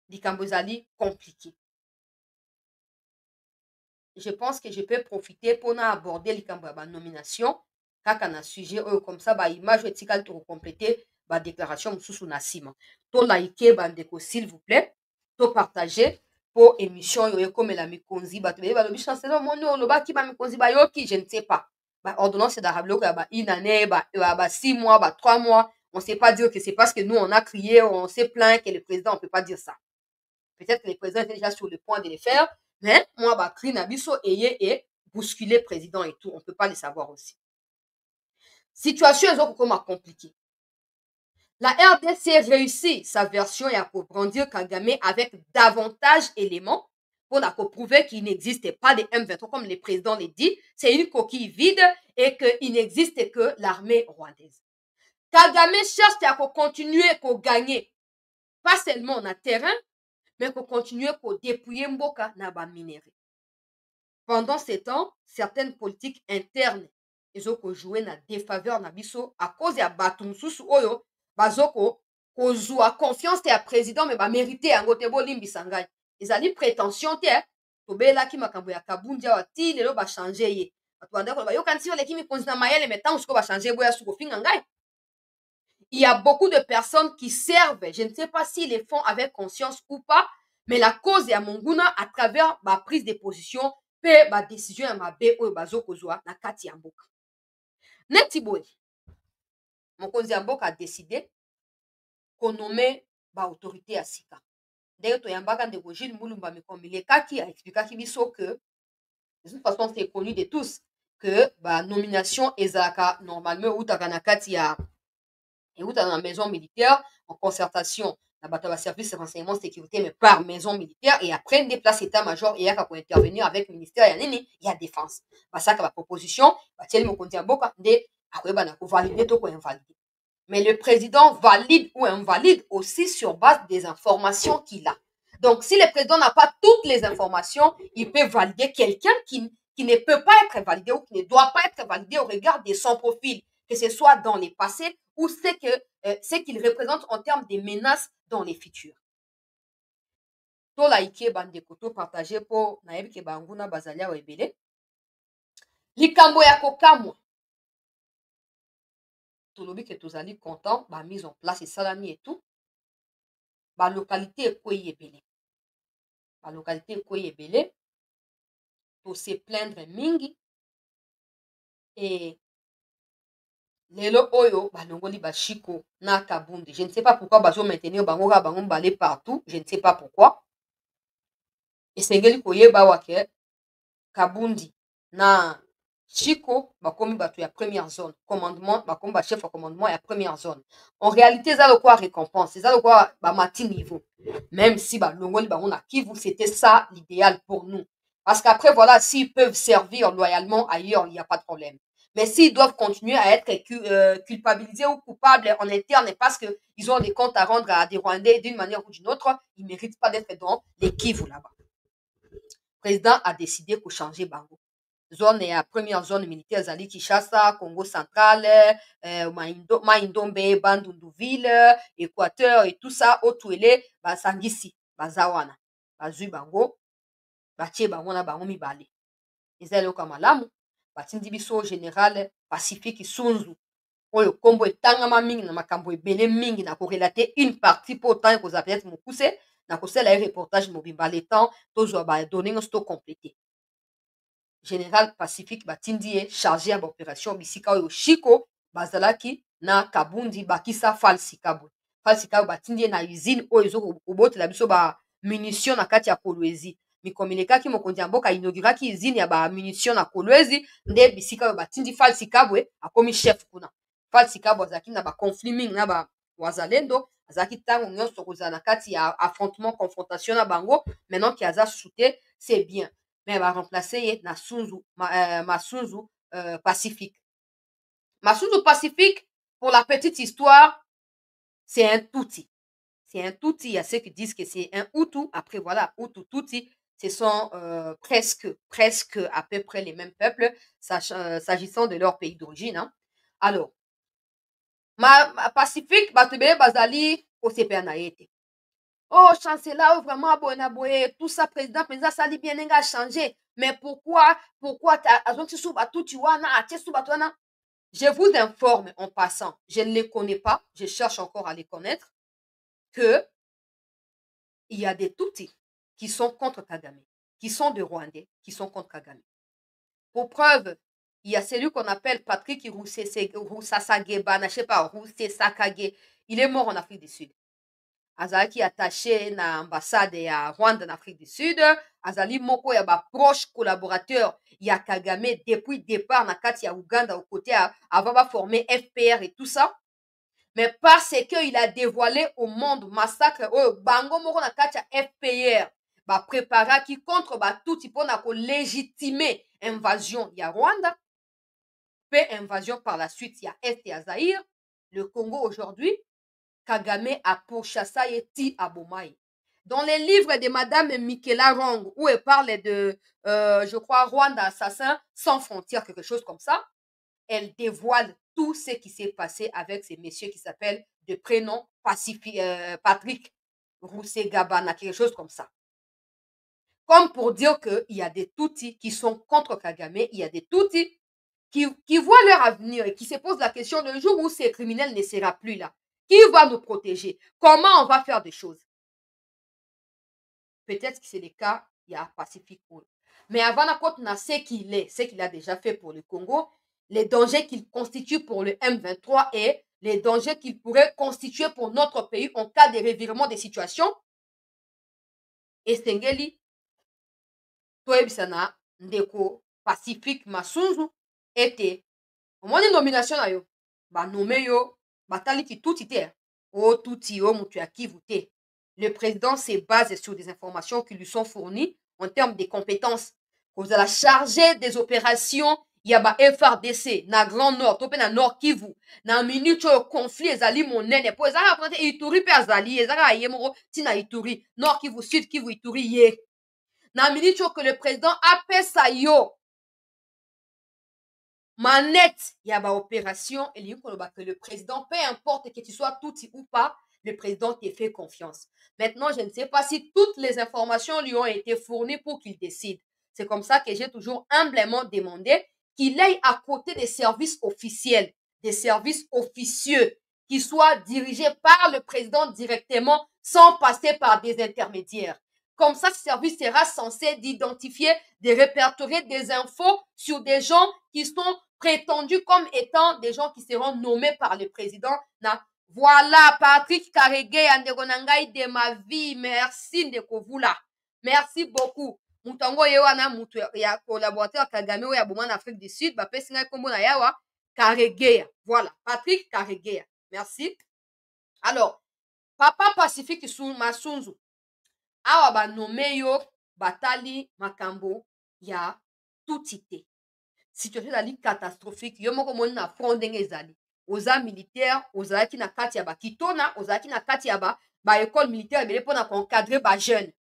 likambo ezali compliqué. Je pense que je peux profiter pour aborder likambo ya nomination kaka na sujet oyo comme ça image etikali to compléter déclaration mosusu na sima. To like bandeko s'il vous plaît, to partager pour émission yo ekomela mikonzi bato beye balobi chancelier omoni olobaki bamikonzi bayoki, je ne sais pas. Ordonnance d'arabloko ya une année, 6 mois, 3 mois. On ne sait pas dire que c'est parce que nous on a crié, on s'est plaint que le président, on ne peut pas dire ça. Peut-être que le président était déjà sur le point de le faire, mais moi, cri na biso et bousculer le président et tout, on ne peut pas le savoir aussi. Situation est comme compliquée. La RDC réussit sa version et pour brandir Kagame avec davantage d'éléments pour prouver qu'il n'existe pas de M23 comme le président l'a dit. C'est une coquille vide et qu'il n'existe que l'armée rwandaise. Kagame cherche à continuer à gagner, pas seulement en terrain, mais à continuer à dépouiller Mboka na ba minerai. Pendant ce temps, certaines politiques internes ont joué na défaveur na biso à cause ya bato mususu oyo bazoko kozwa confiance ya président mais ba mérité yango te bolimbisa ngai. Ezali prétention te tobelaki makambo ya Kabundi awa ti lelo ba changer ye. Bato banda ko ba yokanisi oleki mikonzi na mayele mais tant ko ba changer boya suko finga ngai. Il y a beaucoup de personnes qui servent, je ne sais pas s'ils les font avec conscience ou pas, mais la cause ya Monguna à travers ma prise de position pe ba décision ya mabe oyo bazokozwa na kati ya mboka. Neti boye mokonzi ya mboka a décidé qu'on nomme ba autorité ya sika. D'ailleurs toyambaka ndeko Gilles Mulumba Mekomilekaki a expliqué biso que de toute façon c'est connu de tous que ba nomination ezaka normalement utaka na kati ya et dans la maison militaire en concertation la service de renseignement sécurité mais par maison militaire et après des places état-major et pour intervenir avec le ministère il y a défense ça que la proposition mais le président valide ou invalide aussi sur base des informations qu'il a. Donc si le président n'a pas toutes les informations, il peut valider quelqu'un qui ne peut pas être validé ou qui ne doit pas être validé au regard de son profil, que ce soit dans les passés ou ce qu'il représente en termes de menaces dans les futurs. To like bandeko to partager pour nayebi ke banguna bazalia wa ebele. Likambo ya kokamwa. Tolobi ke tozali content ba mise en place et salami et tout. Ba localité ekoyi ebele. Ba localité ekoyi ebele. To se plaindre mingi. Et lelo oyo balongoli bashiko na Kabundi. Je ne sais pas pourquoi bazo maintenir bango ka bango balé partout, je ne sais pas pourquoi. Et sengeli koyeba wake Kabundi na Chiko bakomi batu ya première zone, commandement bakomi ba chef de commandement ya première zone. En réalité ça le quoi récompense, ça le quoi ba mati niveau. Même si balongoli bango na Kivu, c'était ça l'idéal pour nous. Parce qu'après voilà, s'ils peuvent servir loyalement ailleurs, il n'y a pas de problème. Mais s'ils doivent continuer à être culpabilisés ou coupables en interne parce qu'ils ont des comptes à rendre à des Rwandais d'une manière ou d'une autre, ils ne méritent pas d'être dans les Kivu là-bas. Le président a décidé pour changer Bango. Zone et première zone militaire, Zali Kinshasa, Congo central, Maïndombe, Bandunduville, Équateur et tout ça, Otuele, Sangisi, Bazawana, Bazui Bango, Batie Bango na Bango Mibale. Ezali okamalamu. Batindi biso général Pacifique Sunzu oyo kombo etangama mingi na makambo ebele mingi na korelate une partie pour tant que ça peut-être mokuse na kosela reportage mobimba le temps tozwa ba donner sto complété. Général Pacifique batindi chargé à l'opération bisika oyo Chiko bazalaki na kabundi bakisa falsi kabwe batindi na usine oyo ezokobotela biso munition na kati ya Kolwezi mikomelekaki mokonzi ya mboka inauguraki usine ya munition na Kolwezi nde bisika oyo batindi falsi kabwe akomi chef kuna falsi kabwe azalaki na conflit mingi na wazalendo azalaki ntango nyonso kozala na kati ya affrontement confrontation na bango maintenant ki aza soute c'est bien mais remplacer ye na Masunzu Pacifique. Masunzu Pacifique, pour la petite histoire, c'est un Tutsi. C'est un Tutsi. Il y a ceux qui disent que c'est un Hutu. Après, voilà, Hutu, Tutsi, ce sont presque à peu près les mêmes peuples, s'agissant de leur pays d'origine. Hein. Alors, Pacifique, Batubele Bazali, Osepe Naete. Oh, chancelier, vraiment, boye, tout ça, président, ça dit bien, n'a changé. Mais pourquoi, je vous informe en passant, je ne les connais pas, je cherche encore à les connaître, que il y a des Tutsis qui sont contre Kagame, qui sont des Rwandais, qui sont contre Kagame. Pour preuve, il y a celui qu'on appelle Patrick Roussasageba, je ne sais pas, Roussesakage, il est mort en Afrique du Sud. Azalaki attaché na ambassade ya Rwanda en Afrique du Sud, azali moko ya ba proche collaborateur ya Kagame depuis départ na kati ya Uganda au côté avant ba former FPR et tout ça. Mais parce que il a dévoilé au monde massacre bango moko na kati ya FPR ba préparaki contre ba tout tipo na ko légitimer invasion ya Rwanda, puis invasion par la suite ya Est ya Zaïre, le Congo aujourd'hui. Kagame a pourchassé et ti abomai. Dans les livres de Madame Michaela Rong, où elle parle de, je crois, Rwanda assassin sans frontières, quelque chose comme ça, elle dévoile tout ce qui s'est passé avec ces messieurs qui s'appellent de prénom Patrick Roussegabana, quelque chose comme ça. Comme pour dire qu'il y a des Tutsis qui sont contre Kagame, il y a des Tutsis qui voient leur avenir et qui se posent la question le jour où ces criminels ne seront plus là. Qui va nous protéger? Comment on va faire des choses? Peut-être que c'est le cas, il y a Pacifique. Mais avant de ce qu'il a déjà fait pour le Congo, les dangers qu'il constitue pour le M23 et les dangers qu'il pourrait constituer pour notre pays en cas de revirement des situations. Et Sengeli, Toebisana, Ndeko, Pacifique, Masunzu, était, au moins de nomination, ba nommé yo, batali ki tout ite, oh tout yo mutu ya kivuté. Le président se base sur des informations qui lui sont fournies en termes de compétences. Vous allez charger des opérations, il y a ba FRDC, na Grand Nord, tope na Nord Kivu, na minute au conflit, ezali monene, po ezali apprenti Ituri pe azali, ezali aye moro, tina Ituri, Nord Kivu, Sud Kivu, Ituri ye. Na minute que le président appelle sa yo, manette, il y a une opération, et que le président, peu importe que tu sois Tutsi ou pas, le président te fait confiance. Maintenant, je ne sais pas si toutes les informations lui ont été fournies pour qu'il décide. C'est comme ça que j'ai toujours humblement demandé qu'il aille à côté des services officiels, des services officieux, qui soient dirigés par le président directement, sans passer par des intermédiaires. Comme ça, ce service sera censé d'identifier, de répertorier des infos sur des gens qui sont prétendus comme étant des gens qui seront nommés par le président. Voilà, Patrick Karegeya, Andegonangai de ma vie. Merci, Ndekovula. Merci beaucoup. Mutango yewana mutu ya collaborateur Kagame ou ya Bouman Afrique du Sud, ba pesinga kombo na yawa Karegeya. Voilà, Patrick Karegeya. Merci. Alors, Papa Pacifique Masunzu. Awa ba nommé yo batali makambo ya tutite. Situation ezali catastrophique. Yo moko moni na front ndenge ezali. Oza militaire, ozalaki na kati ya ba kitona, ozalaki na kati ya ba école militaire ebele mpona encadrer ba jeune.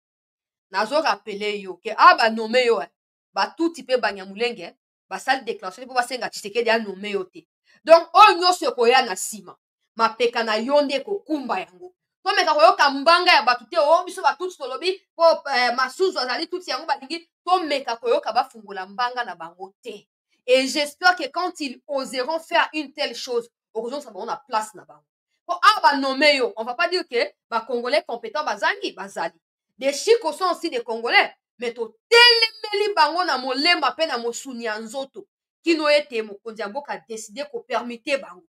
Nazo rappeler yo ke ba nommé yo ba tuti pe banyamulenge basali déclaration po basenga Tshisekedi a nommé yo te. Donc oyo nyonso ekoya na nsima. Mapeka na yo nde kokumba yango. Tomeka koyoka mbanga ya batu te o biso batuti tolobi po Masunzu azali tuti yango balingi tomeka koyoka bafungola mbanga na bango te. Et j'espère que quand ils oseront faire une telle chose, heureusement ça va on a place na bango. Po ba nommé yo, on va pas dire que ba congolais compétents bazangi bazali. Des chicos sont aussi des congolais, mais to telemeli bango na molemba pe na mosuni ya nzoto. kino ete mokonzi ya mboka décidé ko permettre bango.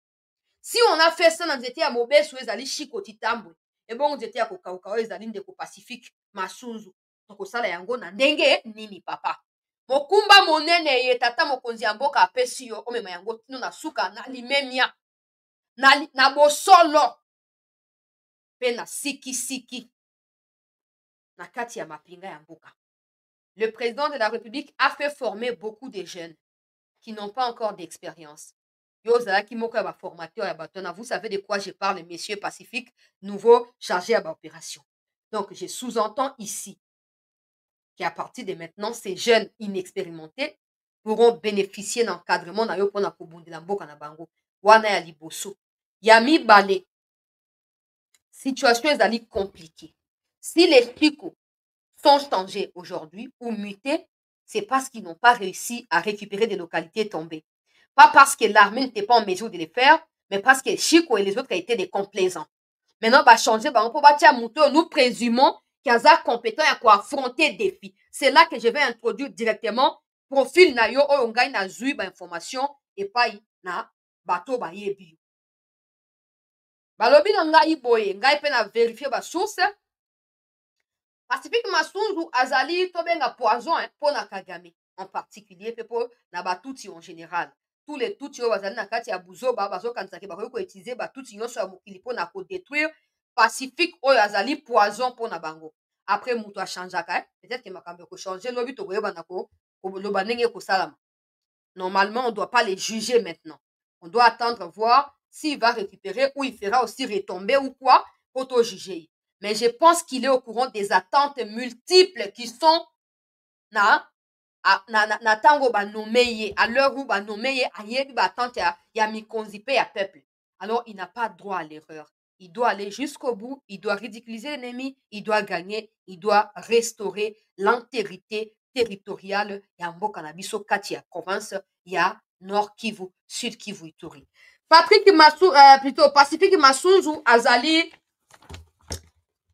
Si on a fait ça dans nzete ya mobeso ezali chiko titambwe, et bon nzete ya kokauka ezali ndeko Pacifique Masunzu. Tokosala yango na ndenge nini papa. Mokumba monene ye tata mokonzi ya mboka apesi yo omema yango tino na suka na limemia na bosolo pe na siki na kati ya mapinga ya mboka. Le président de la République a fait former beaucoup de jeunes qui n'ont pas encore d'expérience. Vous savez de quoi je parle, messieurs Pacifique, nouveau chargé à l'opération. Donc, je sous-entends ici qu'à partir de maintenant, ces jeunes inexpérimentés pourront bénéficier d'encadrement dans le Kobundi na mboka na bango. Wana ya liboso. Yami bale. Situation est compliquée. Si les chicos sont changés aujourd'hui ou mutés, c'est parce qu'ils n'ont pas réussi à récupérer des localités tombées. Pas parce que l'armée n'était pas en mesure de les faire, mais parce que Chico et les autres étaient des complaisants. Maintenant, on va changer, nous présumons qu'ils sont compétents à affronter des défis. C'est là que je vais introduire directement profil na yo o ngai na zui ba information et pas na bato ba yebi. Balobi na ngai boye, ngai pe na vérifier ba source. Pacifique Masunzu azali tobenga poison pour na Kagame en particulier pe pour na batuti en général. Tous les tuti yo bazali na kati ya buzoba bazo kanzaki ba ko utiliser batuti nyonso ya mokili pour na ko détruire. Pacifique oyo azali poison pour na bango. Après muto a changé peut-être que makambo ko changer lobi to koyeba na ko loba ndenge ko salama. Normalement on doit pas les juger maintenant. On doit attendre voir s'il va récupérer ou il fera aussi retomber ou quoi pour te juger. Mais je pense qu'il est au courant des attentes multiples qui sont na tango ba nomeye à l'heure où ba nomeye ayebi ba attente ya mikonzi pe ya peuple. Alors il n'a pas droit à l'erreur. Il doit aller jusqu'au bout, il doit ridiculiser l'ennemi, il doit gagner, il doit restaurer l'intégrité territoriale ya mboka na biso kati ya province ya Nord Kivu, Sud Kivu Ituri. Pacifique Masunzu azali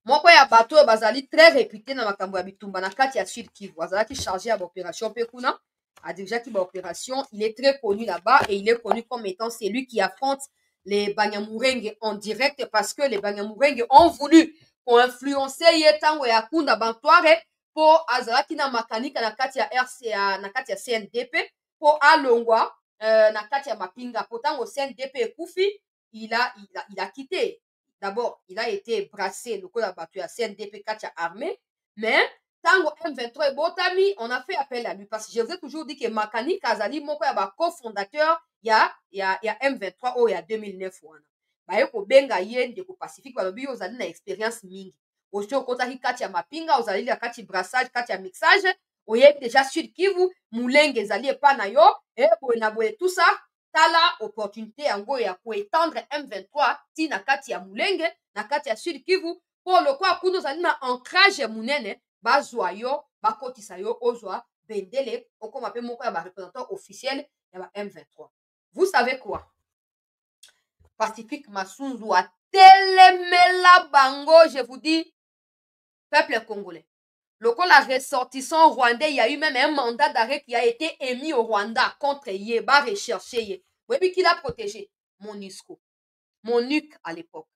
moko ya bato bazali très réputé na makambo ya bitumba na kati ya Sud Kivu. Azalaki chargé à l'opération Pekuna, a déjà qui opération, il est très connu là-bas et il est connu comme étant celui qui affronte les Banyamulenge en direct parce que les Banyamulenge ont voulu pour influencer Yetango et Akunda Bantoire pour azalaki na makanika na kati ya RCA na kati ya CNDP pour alongwa na kati ya mapinga potango CNDP ekufi il a quitté. D'abord, il a été brassé le code abattu à CNDP Katia armée, mais tango M23 et Botami, on a fait appel à lui parce que je vous ai toujours dit que Makani Kazali moko ya cofondateur il y a M23 il y a 2009 wana. Ba yeko benga yende ko Pacifique ba lobi ozali na expérience mingi. Aussi au kota Katia mapinga ozali la Katia brassage, Katia mixage, oye déjà Sud Kivu, Mulenge ezali pa na yo et boena boye tout ça. Tala opportunité yango ya ko étendre M23 ti na kati ya Mulenge na kati ya Sud Kivu pour le quoi kuno zali na ancrage munene bazwa yo bakotisa yo ozwa bendele okoma pe moko ya ba représentant officiel ya ba M23. Vous savez quoi? Pacifique Masunzu a telemela bango, je vous dis, peuple congolais. Lorsqu'on a ressortissant rwandais, il y a eu même un mandat d'arrêt qui a été émis au Rwanda contre Yeba recherché. Vous voyez qui l'a protégé? MONUSCO. MONUC à l'époque.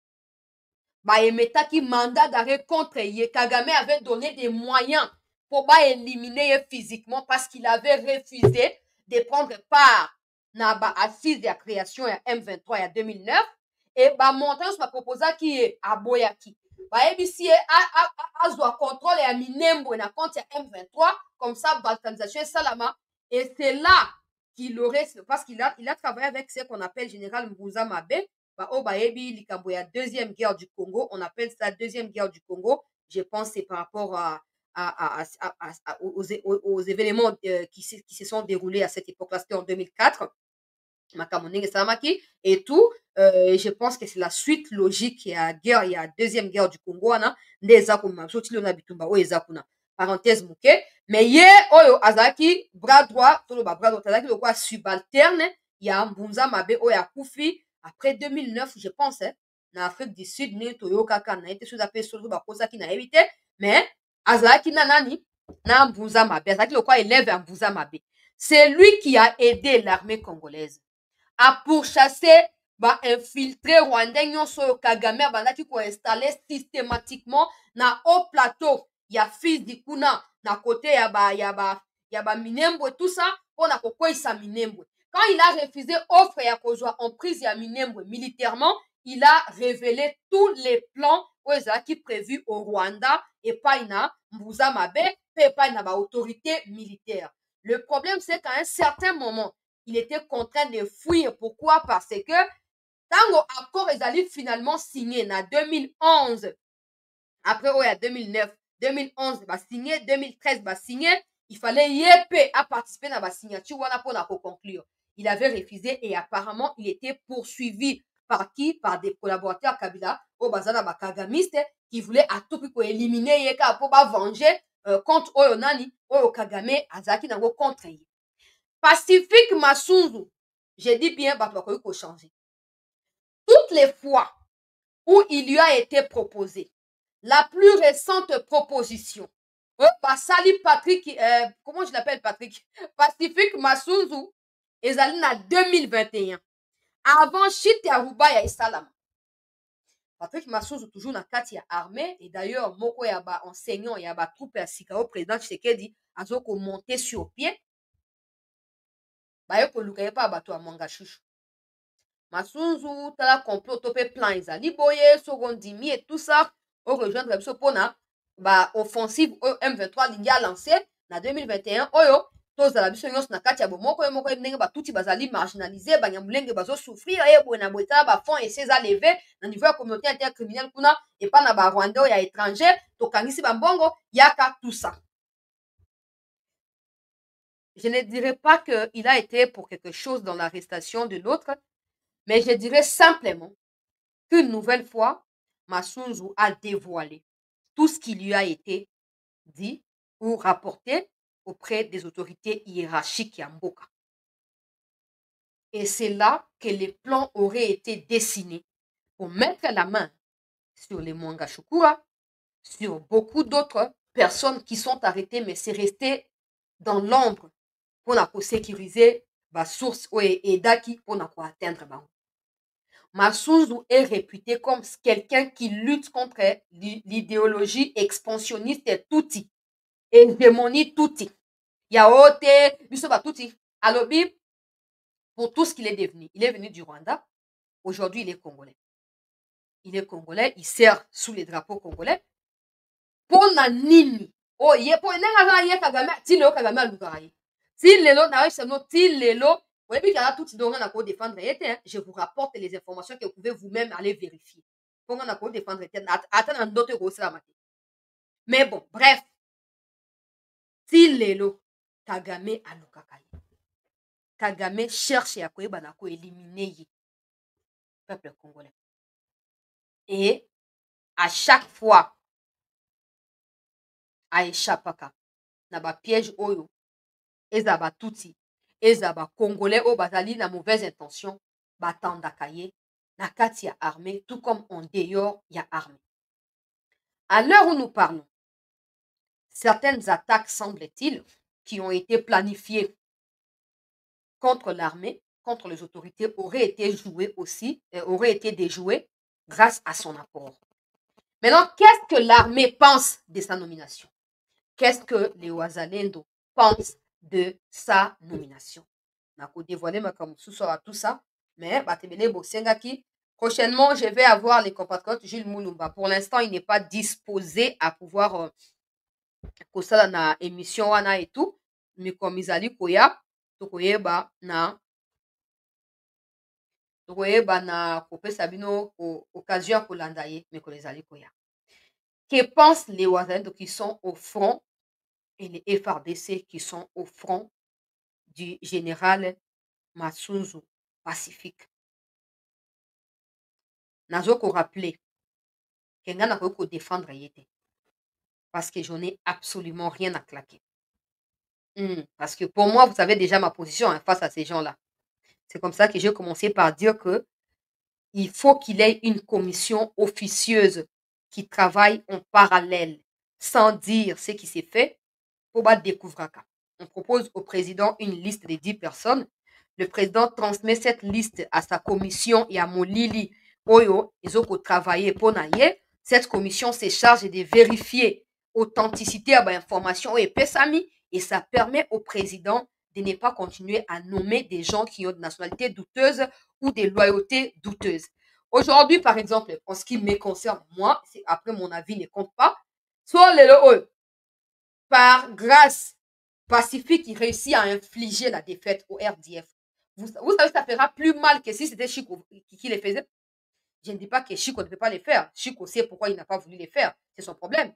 Qui mandat d'arrêt contre Yé. Kagame avait donné des moyens pour éliminer physiquement parce qu'il avait refusé de prendre part à assise de la création de M23 en 2009. Et montant sur ma proposal qui est à Boyaki. ABC a contrôle et minembo na compte M23 comme ça balkanisation salama et c'est là qu'il aurait parce qu'il a travaillé avec ce qu'on appelle général Mbuza Mabe la deuxième guerre du Congo, on appelle ça deuxième guerre du Congo. Je pense c'est par rapport aux événements qui se sont déroulés à cette époque-là, c'était en 2004 et tout. Je pense que c'est la suite logique. Il y a deuxième guerre du Congo. Parenthèse mouke. Mais hier, oyo azaki bras droit, azaki le quoi subalterne. Il y a Mbunza Mabe oya Koufi après 2009, je pense. En Afrique du Sud, ne toyo kaka na été sous appel sur le bakosa qui n'a évité. Mais azaki nanani na Mbunza Mabe. Azaki le quoi élève à Mbunza Mabe. c'est lui qui a aidé l'armée congolaise à pourchasser, infiltrer Rwandais nyonso Kagame abandaki ko installer systématiquement na haut plateau ya Fizi kuna na côté ya ba Minembwe tout ça pour na kokwesa Minembwe. Quand il a refusé offre ya kozwa en prise ya Minembwe militairement, il a révélé tous les plans qui prévus au Rwanda et pas na Mbuza Mabe et pas na ba autorité militaire. Le problème c'est qu'à un certain moment il était contraint de fuir. Pourquoi? Parce que quand l'accord est finalement signé en 2011, après il y a 2009, 2011, signé, 2013, signé, il fallait YEP à participer à la signature pour conclure. Il avait refusé et apparemment il était poursuivi par qui? Par des collaborateurs Kabila au bazar Kagamistes qui voulaient à tout prix pour éliminer Yeka pour venger contre Oyonani, Oyo Kagame, Azaki Nango contre lui. Pacifique Massunzu, j'ai dit bien, il faut changer. Toutes les fois où il lui a été proposé, la plus récente proposition, Sali Patrick, comment je l'appelle Patrick? Pacifique Massunzu, ils allaient en 2021. Avant Chite Aruba et Salama. Patrick Massunzu toujours dans kati ya armée et d'ailleurs moko ya ba enseignant ya ba troupe ya Sikao président Tshisekedi azoko monter sur pied. Baye koluka ye pa bato ya mwanga chouchou. Massunzu tala complot topé plan ezali boye sokondimi et tout ça au rejoindre biso pona offensive M23 lingi a lancé na 2021 oyo tozala biso nyonso na kati ya bomoko ye moko ndenge batuti bazali marginalisé banyamulenge bazo souffrir ye boye na boye tala ba fonds et ces levé na niveau ya communauté intercriminelle kuna et pas na ba Rwandais ya étranger tokangisi bambongo yaka tout ça. Je ne dirais pas qu'il a été pour quelque chose dans l'arrestation de l'autre, mais je dirais simplement qu'une nouvelle fois, Massunzu a dévoilé tout ce qui lui a été dit ou rapporté auprès des autorités hiérarchiques à Mboka. Et c'est là que les plans auraient été dessinés pour mettre la main sur les Mwanga Shukura, sur beaucoup d'autres personnes qui sont arrêtées, mais c'est resté dans l'ombre pour sécuriser la source et daki pour atteindre bango. Massunzu est réputé comme quelqu'un qui lutte contre l'idéologie expansionniste et touti, hégémonie touti. Yaote, bisoba touti. Alobi, pour tout ce qu'il est devenu. Il est venu du Rwanda. Aujourd'hui, il est congolais. Il est congolais, il sert sous les drapeaux congolais. Pour nini. Oh, ye pour nenga ye Kagame, ti lelo Kagame alukaraye. Si lelo na seulement ti lelo, oui, puis tout na défendre je vous rapporte les informations que vous pouvez vous-même aller vérifier. Pour na ko défendre attends d'autres gros la matin. Mais bon, bref. Ti lelo Kagame alukakaye. Kagame cherche à koyeba na ko éliminer le peuple congolais. Et à chaque fois a échappaka na ba piège oyo ezaba touti ezaba congolais o bazali na mauvaise intention batandaka ye na kati ya armée tout comme en dehors ya armée. À l'heure où nous parlons, certaines attaques semble-t-il qui ont été planifiées contre l'armée, contre les autorités auraient été jouées aussi, auraient été déjouées grâce à son apport. Maintenant, qu'est-ce que l'armée pense de sa nomination? Qu'est-ce que les Wazalendo pensent de sa nomination? On a dévoilé tout ça, mais prochainement, je vais avoir les compatriotes Jules Moulumba. Pour l'instant, il n'est pas disposé à pouvoir ça na émission wana et tout, mais comme ils allaient koya, tokoyeba na kopé sabino occasion kolanda ye, mais ko les allaient koya. Que pensent les Wazalendo qui sont au front et les FRDC qui sont au front du général Massunzu Pacifique? Nazoko rappeler que ngana ko défendre yete parce que j'en ai absolument rien à claquer. Parce que pour moi, vous savez déjà ma position face à ces gens-là. C'est comme ça que j'ai commencé par dire que il faut qu'il y ait une commission officieuse qui travaille en parallèle, sans dire ce qui s'est fait, pour découvrir. on propose au président une liste de 10 personnes. Le président transmet cette liste à sa commission et à Molili Oyo, ils ont travaillé pour naïe. Cette commission se charge de vérifier l'authenticité de l'information et pesami, et ça permet au président de ne pas continuer à nommer des gens qui ont de nationalité douteuse ou des loyautés douteuses. Aujourd'hui, par exemple, en ce qui me concerne, moi, après mon avis ne compte pas, soit par grâce Pacifique, il réussit à infliger la défaite au RDF. Vous savez, ça fera plus mal que si c'était Chico qui les faisait. Je ne dis pas que Chico ne peut pas les faire. Chico sait pourquoi il n'a pas voulu les faire. C'est son problème.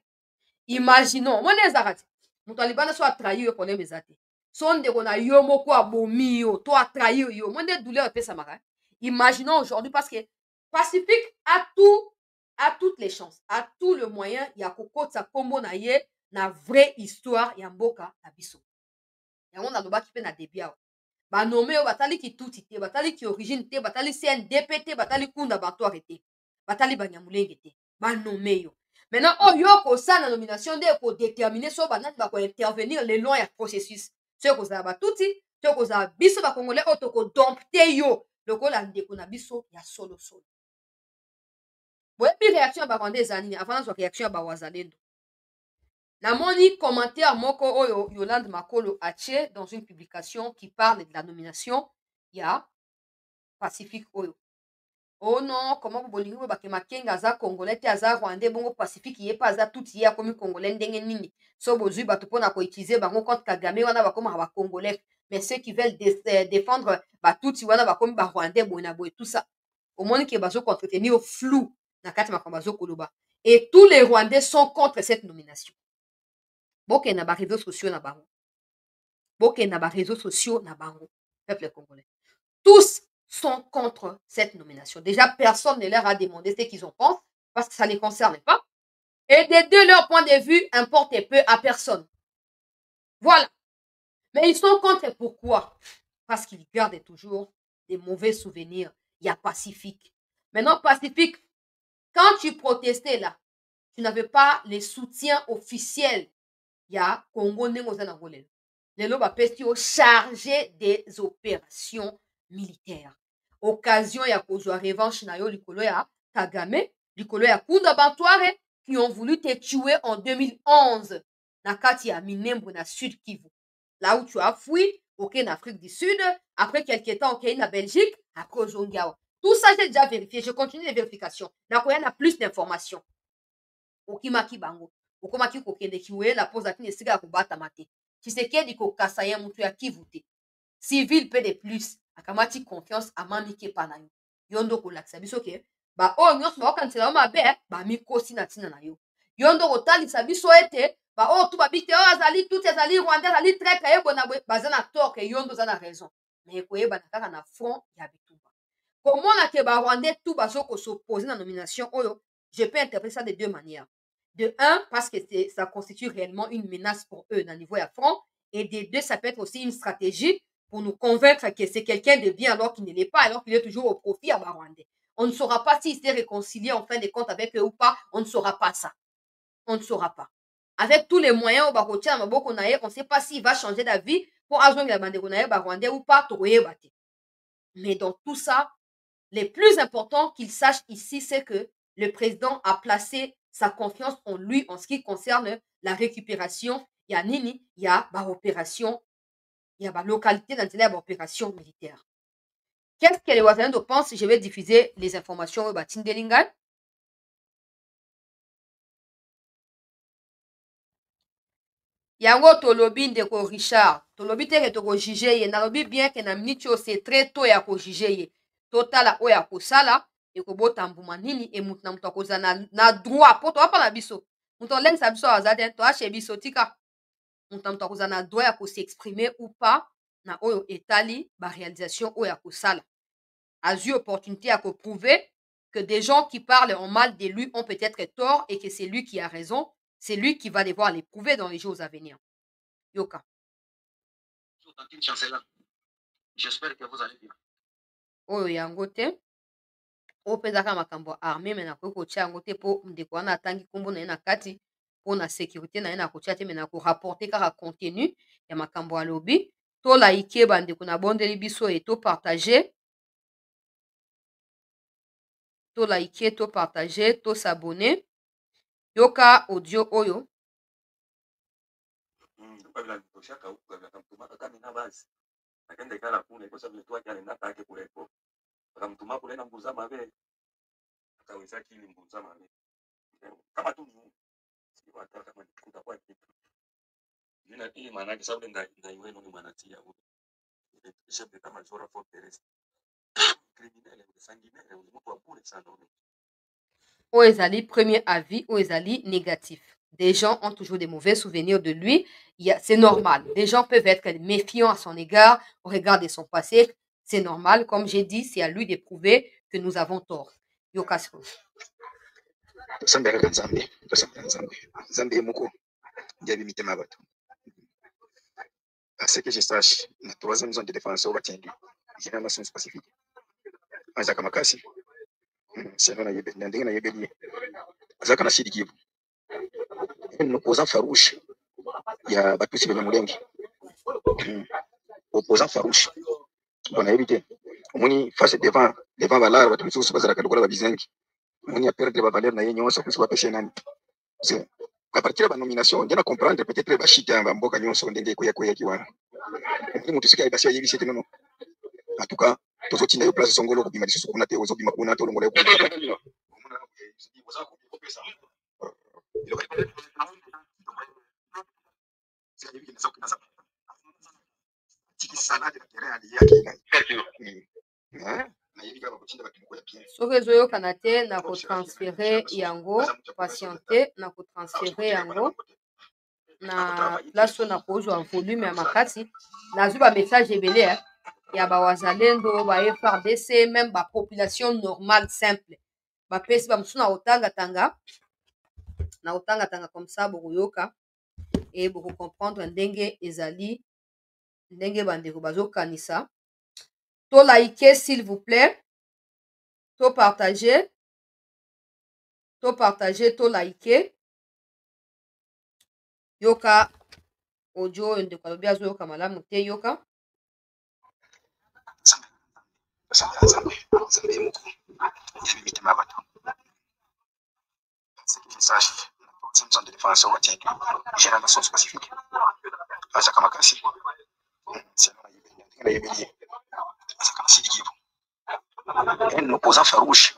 Imaginons, moi, les arrêtés. Mon Taliban soit trahi pour les mésatés. Son de on a yo moko abomi yo, toi trahi yo. Moi, des douleurs et ça m'a. Imaginons aujourd'hui parce que Pacifique a toutes les chances, a tout le moyen. Il y a Koko sa combo na ye, na vraie histoire ya mboka na biso. Ya on a loba qui peut na débia. Ba nommé batali ki tout ité, batali ki origine té, batali CNDP té, batali kunda bato arrêté. Batali banyamulenge té. Ba nommé yo. Maintenant, oh yo ko ça na nomination de ko déterminer so banati ba ko intervenir le long ya processus. Ce ko za ba touti, ce ko za biso ba congolais auto ko dompter yo. Lokola ndeko na biso ya solo. Boye puis réaction ba rwanda ezani avant so réaction ba wazalendo. Namoni commentaire moko oyo Yolande Makolo Ache dans une publication qui parle de la nomination, il y a Pacifique oyo. Oh non, comment vous bolingo ba ke makenga za congolais te aza rwandais bongo Pacifique yé pas aza tout yé comme congolais ndenge nini. So bozui bato pona ko utiliser bango contre Kagame wana ba koma ba congolais, mais ceux qui veulent défendre ba tout wana ba comme ba rwandais bona boy tout ça. Au moins que bazo entretenir au flou na kati makambazo koloba. Et tous les Rwandais sont contre cette nomination. Boke na ba réseaux sociaux na bango. Boke na ba réseaux sociaux na bango. Peuple congolais. Tous sont contre cette nomination. Déjà, personne ne leur a demandé ce qu'ils en pensent parce que ça ne les concerne pas. Et de leur point de vue, importe peu à personne. Voilà. Mais ils sont contre pourquoi? Parce qu'ils gardent toujours des mauvais souvenirs. Il y a Pacifique. Maintenant, Pacifique, quand tu protestais là, tu n'avais pas les soutiens officiels. Il y a Congo Nengozanangolelo. Les lobes chargé des opérations militaires. Occasion ya kozwa revanche na yo likolo ya Kagame, likolo ya Kunda Bantware qui ont voulu te tuer en 2011 na kati ya Minembwe na Sud Kivu. Là où tu as fui, ok, en Afrique du Sud, après quelques temps, ok, en Belgique, après Zongiawa. Tout ça, j'ai déjà vérifié. Je continue les vérifications. Nakoya na plus d'informations. Okimaki bango. Okomaki kokende kiwe la pose akini siga kubata mate. Tshisekedi ko kasaya mutu ya Kivu te. Civil pe de plus. Akamati confiance à mamike panayo. Yondo ko lakisa biso ke ba o nyonso ba okansela mabe ba mikosi na tina na yo. Yondo ko talisa biso ete ba o tu babite o azali tout azali Rwanda azali traître ye bona bazana tort ke yondo za na raison. Mais ko yeba na kaka na front ya bitumba. Comment la ke ba Rwanda tout baso ko s'opposer na nomination oyo, je peux interpréter ça de deux manières. De un, parce que ça constitue réellement une menace pour eux dans le niveau à front. Et de deux, ça peut être aussi une stratégie pour nous convaincre que c'est quelqu'un de bien alors qu'il ne l'est pas, alors qu'il est toujours au profit à Rwandais. On ne saura pas s'il s'est réconcilié en fin de compte avec eux ou pas. On ne saura pas ça. On ne saura pas. Avec tous les moyens au Barotia, on ne sait pas s'il va changer d'avis pour ajouter la bande Rwandais ou pas. Mais dans tout ça, le plus important qu'il sache ici, c'est que le président a placé sa confiance en lui en ce qui concerne la récupération. Il y a Nini, il y a opération, il y a localité dans les opérations militaires. Qu'est-ce que les Ouazalendo pensent? Je vais diffuser les informations au Tindelingan. Yango tolobi ndeko Richard, tolobi teke toko juge ye, nalobi bien que na minute c'est très tôt ya ko juge ye. Totala oya ko sala, ekobota mbuma nini e mutu na mutu akoza na droit po to apa na biso. Mutu olengisa biso azate to ache biso tika. Mutu na mutu akoza na droit ya ko s'exprimer ou pas na oyo etali ba réalisation oya ko sala. Azui opportunité à ko prouver que des gens qui parlent en mal de lui ont peut-être tort et que c'est lui qui a raison. C'est lui qui va devoir les prouver dans les jours à venir. Yoka. J'espère que vous allez bien. Oyo yango te. Oyo pezaka makambo armé mais nakoki kotia yango te po ndeko wana atangi kombo na ye na kati pour la sécurité na na kotia te mais na ko rapporter kaka contenu ya makambo alobi to like bande kuna bondeli biso et to partager to like to partager to s'abonner yoka audio oyo ou ezali premier avis ou ezali négatif. Des gens ont toujours des mauvais souvenirs de lui. C'est normal. Des gens peuvent être méfiants à son égard au regard de son passé. C'est normal. Comme j'ai dit, c'est à lui de prouver que nous avons tort. Yokasro. À ce que je sache, la troisième zone de défense au Batien, j'ai une nation spécifique. Azaka Makasi, c'est non à Yébé, Nandina Yébé, Azaka Nasidi Kivu. Un opposant farouche, il y a Batusi de Moulengi. Opposant farouche, on a évité. On y face devant Valar, tu me soucies pas à la Kalukala Bizenki. On y a perdu la valeur, on s'en fout pas chez Nani. À partir de la nomination, on a comprendre peut-être que Chita en Bamboka Nyon sont des Koya Kiwana. On tout ce qui a passé à Yébi, c'était non. En tout cas, tous autres qui place Songolo, qui m'a dit qu'on a été aux Obimakuna, tout le monde. Soki ezoyokana te na kotransfere yango patiente na kotransfere yango na place oyo na kozwa volume ya makasi nazwi bamessage ebele ya bawazalendo ba FRDC même bapopulation normale simple bapesi bamosusu na kotangatanga comme ça bokoyoka e bokocomprendre ndenge ezali ndenge bandeko bazokanisa to like s'il vous plaît to partager to like yoka audio oyo ndeko alobi azoyoka malamu te yoka de défense au Batien, j'ai une nation spécifique. Azaka Makasi, c'est non à Yébé, Azaka Nasidi Kivu. Un opposant farouche,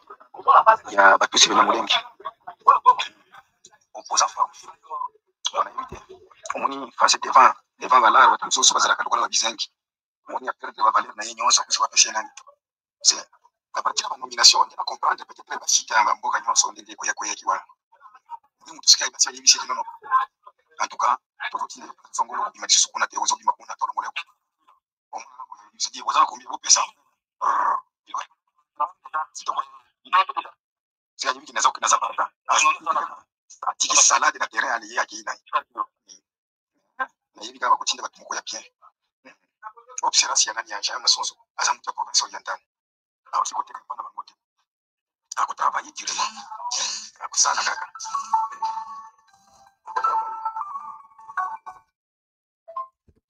il y a Batusi de Moulengi. Opposant farouche. On a évité. On y face devant Valar, tu me soucies pas à la Kalukala Bizenki. On y a perdu la valeur, on s'en fout pas chez Nani. C'est à partir de la nomination, on a comprendre peut-être que Chita en Bamboka Nyon sont des Koya Kiwana. Tout ce qui a passé à Yébi, c'était non. En tout cas, tous autres qui sont Songolo, qui m'a dit qu'on a été aux Obimakuna, tout le monde. Il se dit, vous avez combien de personnes? C'est la qui n'a pas de salade de terrain allié à qui n'a pas de continuer à tout bien. Observation à la jamais son à la province orientale. Alors, c'est côté qu'on a monté. À côté travailler directement. À côté ça,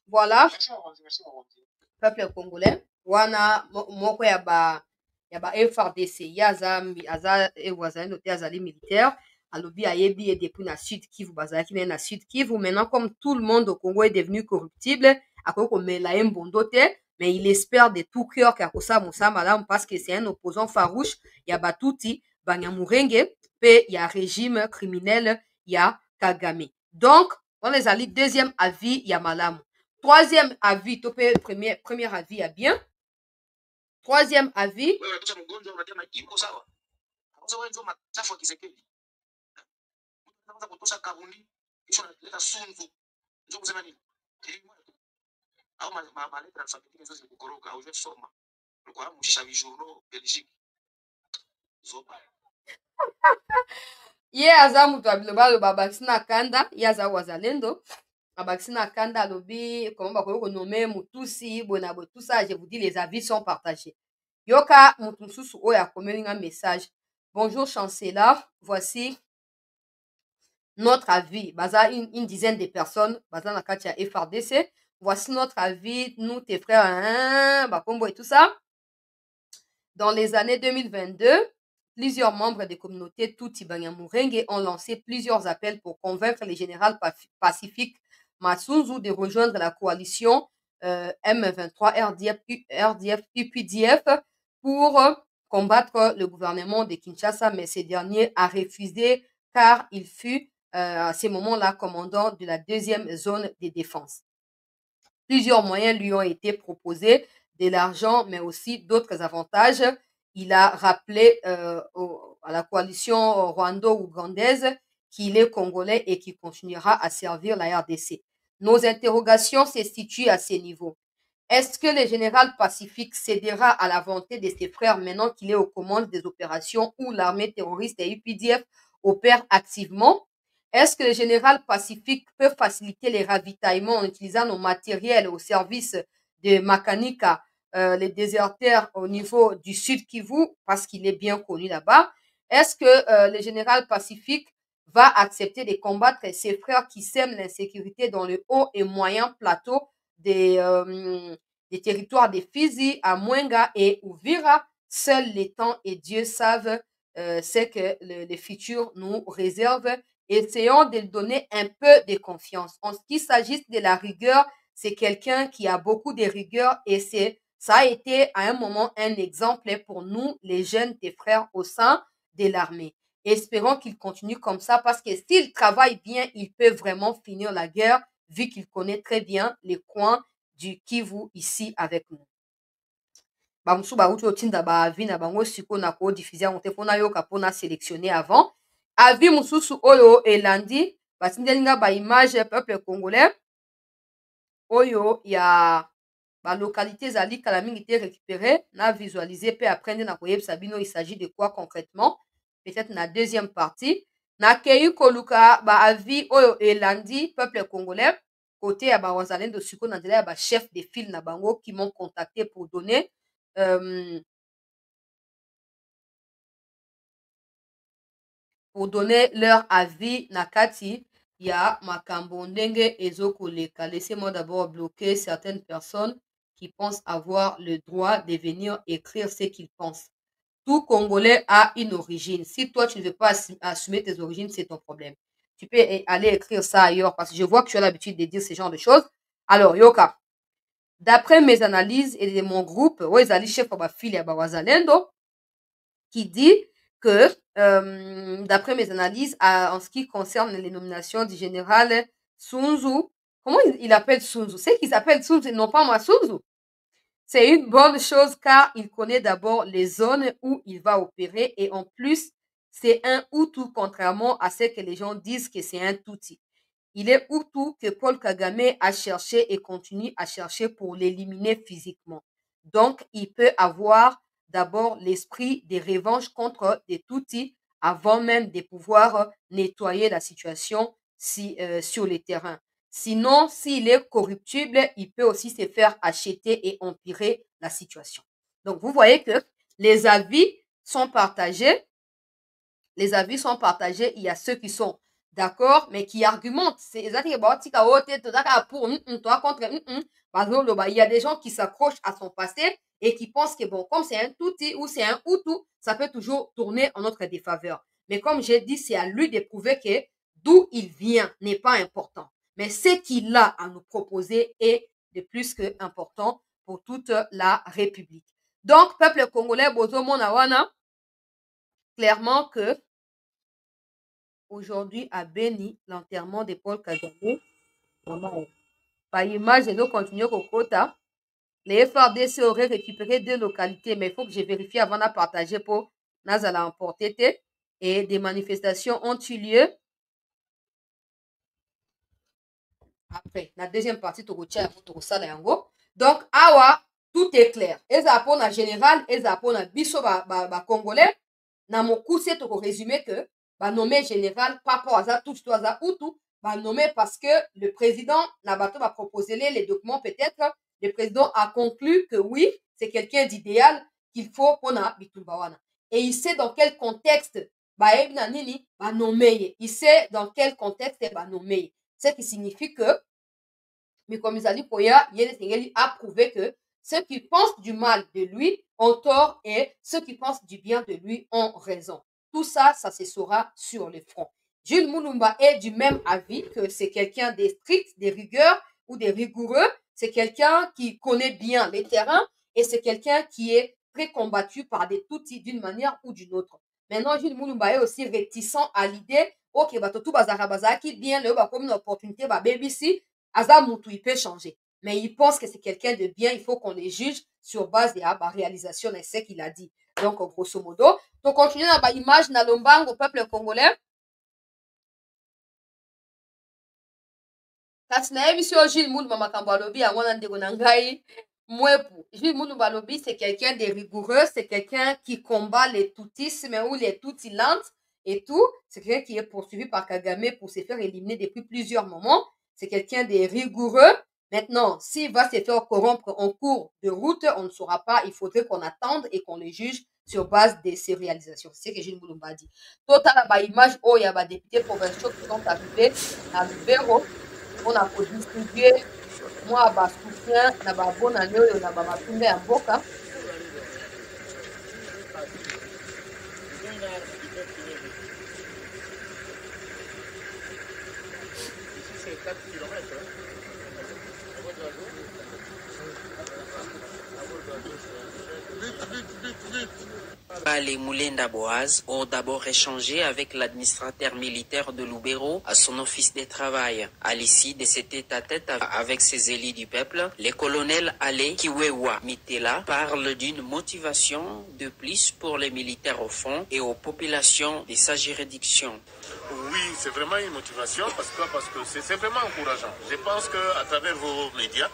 voilà peuple congolais wana moko ya ba FRDC yaza wazalendo te azali militaire alobi ayebi ye depuis na Sud Kivu bazalaki na Sud Kivu maintenant comme tout le monde au Congo est devenu corruptible akoki komela ye mbondo te mais il espère de tout cœur qu'akosala mosala malamu parce que c'est un opposant farouche ya batuti banyamurenge pe ya régime criminel ya Kagame donc on ezali deuxième avis ya malamu. Troisième avis, premier avis, ya bien. Troisième avis. Ye aza mutu aloba abakisi na kanda ye aza wazalendo abakisi na kanda alobi comment bakoki konome mutusi boye na boye tout ça je vous dis les avis sont partagés yoka mutu mosusu oyo akomeli nga message bonjour chancellor voici notre avis, une dizaine de personnes, na kati ya FRDC. Voici notre avis, nous, tes frères, hein, Bakombo et tout ça. Dans les années 2022, plusieurs membres des communautés Tutsi Banyamulenge ont lancé plusieurs appels pour convaincre les généraux pacifiques Masunzu de rejoindre la coalition M23 RDF UPDF pour combattre le gouvernement de Kinshasa, mais ce dernier a refusé car il fut à ce moment-là commandant de la deuxième zone de défense. Plusieurs moyens lui ont été proposés, de l'argent, mais aussi d'autres avantages. Il a rappelé à la coalition rwando-ougandaise qu'il est congolais et qu'il continuera à servir la RDC. Nos interrogations se situent à ce niveau. Est-ce que le général Pacifique cédera à la volonté de ses frères maintenant qu'il est aux commandes des opérations où l'armée terroriste et UPDF opère activement? Est-ce que le général Pacifique peut faciliter les ravitaillements en utilisant nos matériels au service de Makanika, les déserteurs au niveau du Sud Kivu, parce qu'il est bien connu là-bas? Est-ce que le général Pacifique va accepter de combattre ses frères qui sèment l'insécurité dans le haut et moyen plateau des territoires de Fizi, à Mwenga et Uvira? Seuls les temps et Dieu savent ce que le futur nous réserve. Essayons de lui donner un peu de confiance. En ce qui s'agit de la rigueur, c'est quelqu'un qui a beaucoup de rigueur et ça a été à un moment un exemple pour nous, les jeunes des frères au sein de l'armée. Espérons qu'il continue comme ça parce que s'il travaille bien, il peut vraiment finir la guerre vu qu'il connaît très bien les coins du Kivu ici avec nous. Bamusu bauti otinda ba avis na bango siko na ko diffuser on te pona yoka pona sélectionner avant. Avis mususu oyo elandi batindelinga ba image peuple congolais oyo ya ba localité zali kala mingi te récupéré na visualiser pe apprendre na koyebisa bino il s'agit de quoi concrètement, peut-être na deuxième partie na keyu koluka ba avis oyo elandi peuple congolais côté ya ba wazalendo siko na nzela ya ba chef de file na bango qui m'ont contacté pour donner leur avis nakati ya makambo ndenge ezokoleka. Laissez-moi d'abord bloquer certaines personnes qui pensent avoir le droit de venir écrire ce qu'ils pensent. Tout Congolais a une origine. Si toi tu ne veux pas assumer tes origines, c'est ton problème. Tu peux aller écrire ça ailleurs parce que je vois que tu as l'habitude de dire ce genre de choses. Alors Yoka, d'après mes analyses et de mon groupe, Wezali chef Fili Wazalendo, qui dit que, d'après mes analyses, en ce qui concerne les nominations du général Sunzu, comment il appelle Sunzu? C'est qu'ils appellent Sunzu et non pas moi Sunzu. C'est une bonne chose car il connaît d'abord les zones où il va opérer et en plus, c'est un Hutu contrairement à ce que les gens disent que c'est un Tutsi. Il est Hutu que Paul Kagame a cherché et continue à chercher pour l'éliminer physiquement. Donc, il peut avoir d'abord l'esprit de revanche contre des Tutsis avant même de pouvoir nettoyer la situation sur le terrain. Sinon, s'il est corruptible, il peut aussi se faire acheter et empirer la situation. Donc, vous voyez que les avis sont partagés. Les avis sont partagés. Il y a ceux qui sont d'accord, mais qui argumentent. C'est exactement pour toi contre. Il y a des gens qui s'accrochent à son passé et qui pensent que bon, comme c'est un Tutsi ou c'est un Hutu, ça peut toujours tourner en notre défaveur. Mais comme j'ai dit, c'est à lui de prouver que d'où il vient n'est pas important. Mais ce qu'il a à nous proposer est de plus que important pour toute la République. Donc, peuple congolais, Bozo Monawana, clairement que aujourd'hui à Beni, l'enterrement de Paul Kagame, par image, je dois continuer au quota. Les FRDC auraient récupéré 2 localités, mais il faut que je vérifie avant de partager pour Nazala emporter. Et des manifestations ont eu lieu. Après, la deuxième partie, tu retiens pour ça. Donc, awa, tout est clair. Eza pour la générale, eza pour la biso congolais. Na moku, c'est pour résumer que nommé général, pas pour hasard, tout ça, ou tout, nommé parce que le président Nabato va proposer les documents, peut-être. Le président a conclu que oui, c'est quelqu'un d'idéal qu'il faut qu'on a Bitulbawana. Et il sait dans quel contexte il sait dans quel contexte il va nommer. Ce qui signifie que, mais comme ils ont dit, il a prouvé que ceux qui pensent du mal de lui ont tort et ceux qui pensent du bien de lui ont raison. Tout ça, ça se saura sur le front. Jules Mulumba est du même avis que c'est quelqu'un de strict, de rigueur ou de rigoureux. C'est quelqu'un qui connaît bien les terrains et c'est quelqu'un qui est très combattu par des Tutsis d'une manière ou d'une autre. Maintenant, Jules Mulumba est aussi réticent à l'idée, ok, tout bazara qui bien le comme une opportunité, BBC, Azamoutou, il peut changer. Mais il pense que c'est quelqu'un de bien, il faut qu'on les juge sur base de la réalisation de ce qu'il a dit. Donc, grosso modo, donc continuer dans l'image dans l'ombang au peuple congolais. Kasi na yebi si o Jules Mulumba makambo alobi yango na ndeko na ngai mwepu. Jules Mulumba alobi c'est quelqu'un de rigoureux, c'est quelqu'un qui combat les toutismes ou les toutilantes et tout. C'est quelqu'un qui est poursuivi par Kagame pour se faire éliminer depuis plusieurs moments. C'est quelqu'un de rigoureux. Maintenant, s'il va se faire corrompre en cours de route, on ne saura pas. Il faudrait qu'on attende et qu'on les juge sur base de ses réalisations. C'est ce que Jules Mulumba dit. Total, image où il y a des députés provinciaux qui sont arrivés à Lubero. On a distribué moi soutien na babona oyo na bamatumbe ya mboka. Les Moulenda Boaz ont d'abord échangé avec l'administrateur militaire de Lubero à son office de travail. À l'issue de cet tête-à-tête avec ses élus du peuple, le colonel Ale Kiwewa Mitela parle d'une motivation de plus pour les militaires au fond et aux populations de sa juridiction. Oui, c'est vraiment une motivation parce que c'est vraiment encourageant. Je pense qu'à travers vos médias,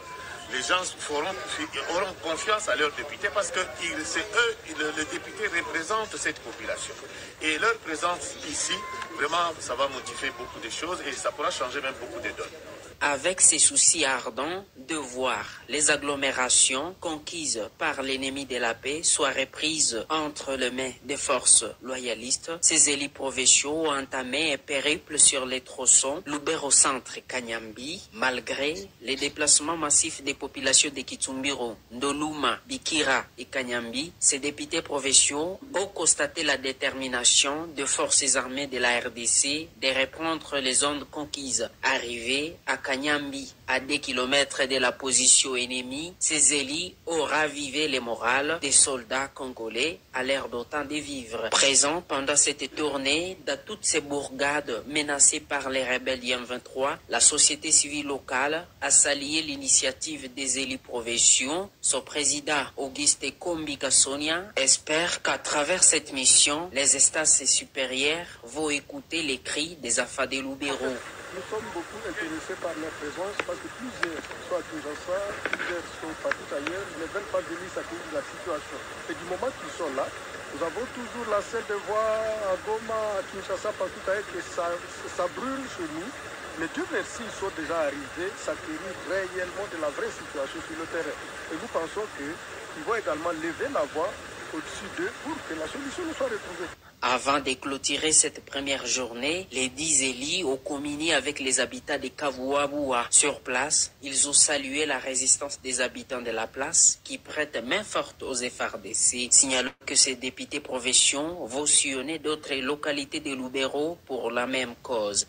les gens auront confiance à leurs députés parce que c'est eux, les députés représentent cette population. Et leur présence ici, vraiment, ça va motiver beaucoup de choses et ça pourra changer même beaucoup de données. Avec ses soucis ardents de voir les agglomérations conquises par l'ennemi de la paix soient reprises entre les mains des forces loyalistes, ces élus provinciaux ont entamé un périple sur les tronçons Lubero-Centre Kanyambi, malgré les déplacements massifs des populations de Kitumbiro, Ndoluma, Bikira et Kanyambi. Ces députés provinciaux ont constaté la détermination des forces armées de la RDC de reprendre les zones conquises. Arrivés à Kanyambi, à 2 kilomètres de la position ennemie, ces élus ont ravivé le moral des soldats congolais à l'air d'autant de vivre. Présent pendant cette tournée, dans toutes ces bourgades menacées par les rebelles du M23, la société civile locale a salué l'initiative des élus provinciaux. Son président, Auguste Kombi Kassonia, espère qu'à travers cette mission, les instances supérieures vont écouter les cris des enfants de Lubero. Nous sommes beaucoup intéressés par leur présence parce que plusieurs sont à Kinshasa, plusieurs sont partout ailleurs, ne veulent pas venir s'accueillir la situation. Et du moment qu'ils sont là, nous avons toujours la scène de voir à Goma, à Kinshasa, partout ailleurs que ça brûle chez nous. Mais Dieu merci, ils sont déjà arrivés, s'acquérir réellement de la vraie situation sur le terrain. Et nous pensons qu'ils vont également lever la voix au-dessus d'eux pour que la solution nous soit retrouvée. Avant de clôturer cette première journée, les 10 élus ont communié avec les habitants de Kavuabua. Sur place, ils ont salué la résistance des habitants de la place qui prêtent main forte aux FARDC, signalant que ces députés provinciaux vont sillonner d'autres localités de Lubero pour la même cause.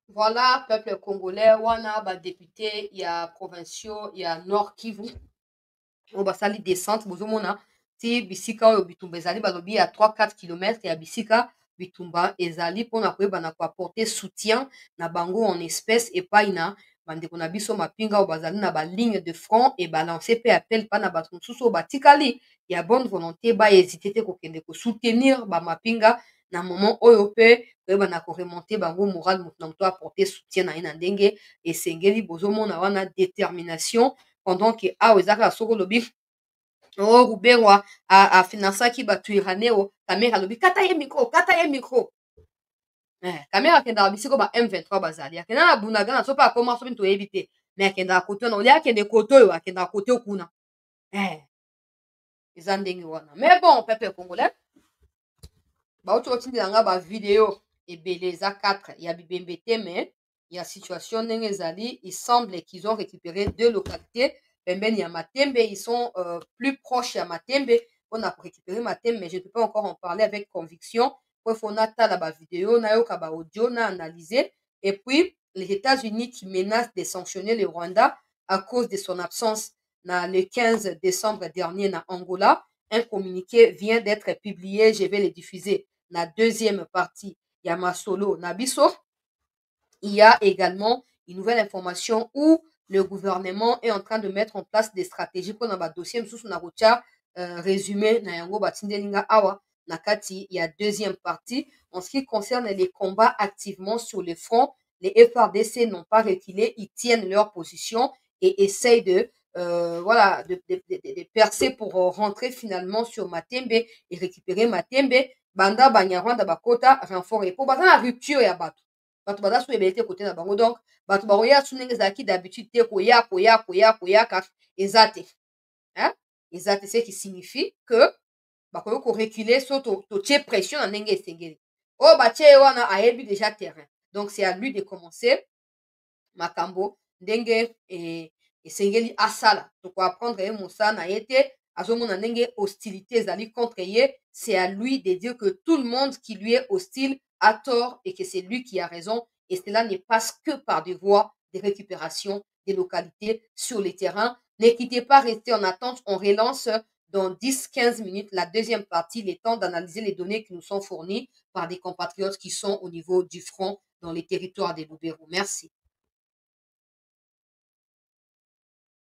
Voilà, peuple congolais, wana ba député, il y a provinciaux, il y a Nord Kivu. On va salir descente, bozomona. Si bisika oyo bitumba ezali balobi ya 3-4 km ya bisika bitumba ezali mpona koyeba na koapporter soutien na bango en espèce epai na bandeko na biso mapinga oyo bazali na baligne de front e balance mpe appel mpa na bato mosusu oyo batikali ya bonne volonté bahésite te kokende kosoutenir bamapinga na moment oyo mpe koyeba na koremonte bango moral moto na moto apporter soutien na ye na ndenge esengeli bozomona wana détermination pendant ke awa ezalaka soko olobi Rubero afinançaki bato iraneo kamera alobi kata ye micro kamera akendaka bisiko ba M23 bazali akenda na bunagana so mpe akoma so mpe toyebi te mais akendaka kote wana olia akende kote oyo akendaka kote kuna eza ndenge wana mais bon peuple congolais bauti batindela ba vidéo ebele eza 4 ya bibembe te mais il y a situation ndenge ezali, il semble qu'ils ont récupéré 2 localités pembeni ya Matembe, ils sont plus proches ya Matembe on a récupéré Matembe mais je ne peux pas encore en parler avec conviction. Il faut natala ba vidéo nayoka ba audio na analyser et puis les États-Unis qui menacent de sanctionner le Rwanda à cause de son absence le 15 décembre dernier na Angola. Un communiqué vient d'être publié, je vais le diffuser. La deuxième partie, Yamasolo Nabiso. Il y a également une nouvelle information où le gouvernement est en train de mettre en place des stratégies pour un dossier résumé na yango batindelinga awa nakati. Il y a deuxième partie en ce qui concerne les combats activement sur le front. Les FRDC n'ont pas reculé, ils tiennent leur position et essayent de percer pour rentrer finalement sur Matembe et récupérer Matembe. Banda Banyarwanda Bakota renfort et pour la rupture ya bato. Bato bada sou ebele te côté na bango donc bato bakoya sou ndenge ezalaki d'habitude te koya car ezate. Hein? Ezate, ce qui signifie que bakoyo ko reculer so to tie pression na ndenge esengeli. Oh batie wana ayebi déjà terrain. Donc c'est à lui de commencer makambo ndenge esengeli asala to ko apprendre ye mosala na ye te azomona ndenge hostilité ezali contre ye. C'est à lui de dire que tout le monde qui lui est hostile a tort et que c'est lui qui a raison. Et cela ne passe que par des voies de récupération des localités sur le terrain. Ne quittez pas, restez en attente. On relance dans 10-15 minutes la deuxième partie, le temps d'analyser les données qui nous sont fournies par des compatriotes qui sont au niveau du front dans les territoires des Lubero. Merci.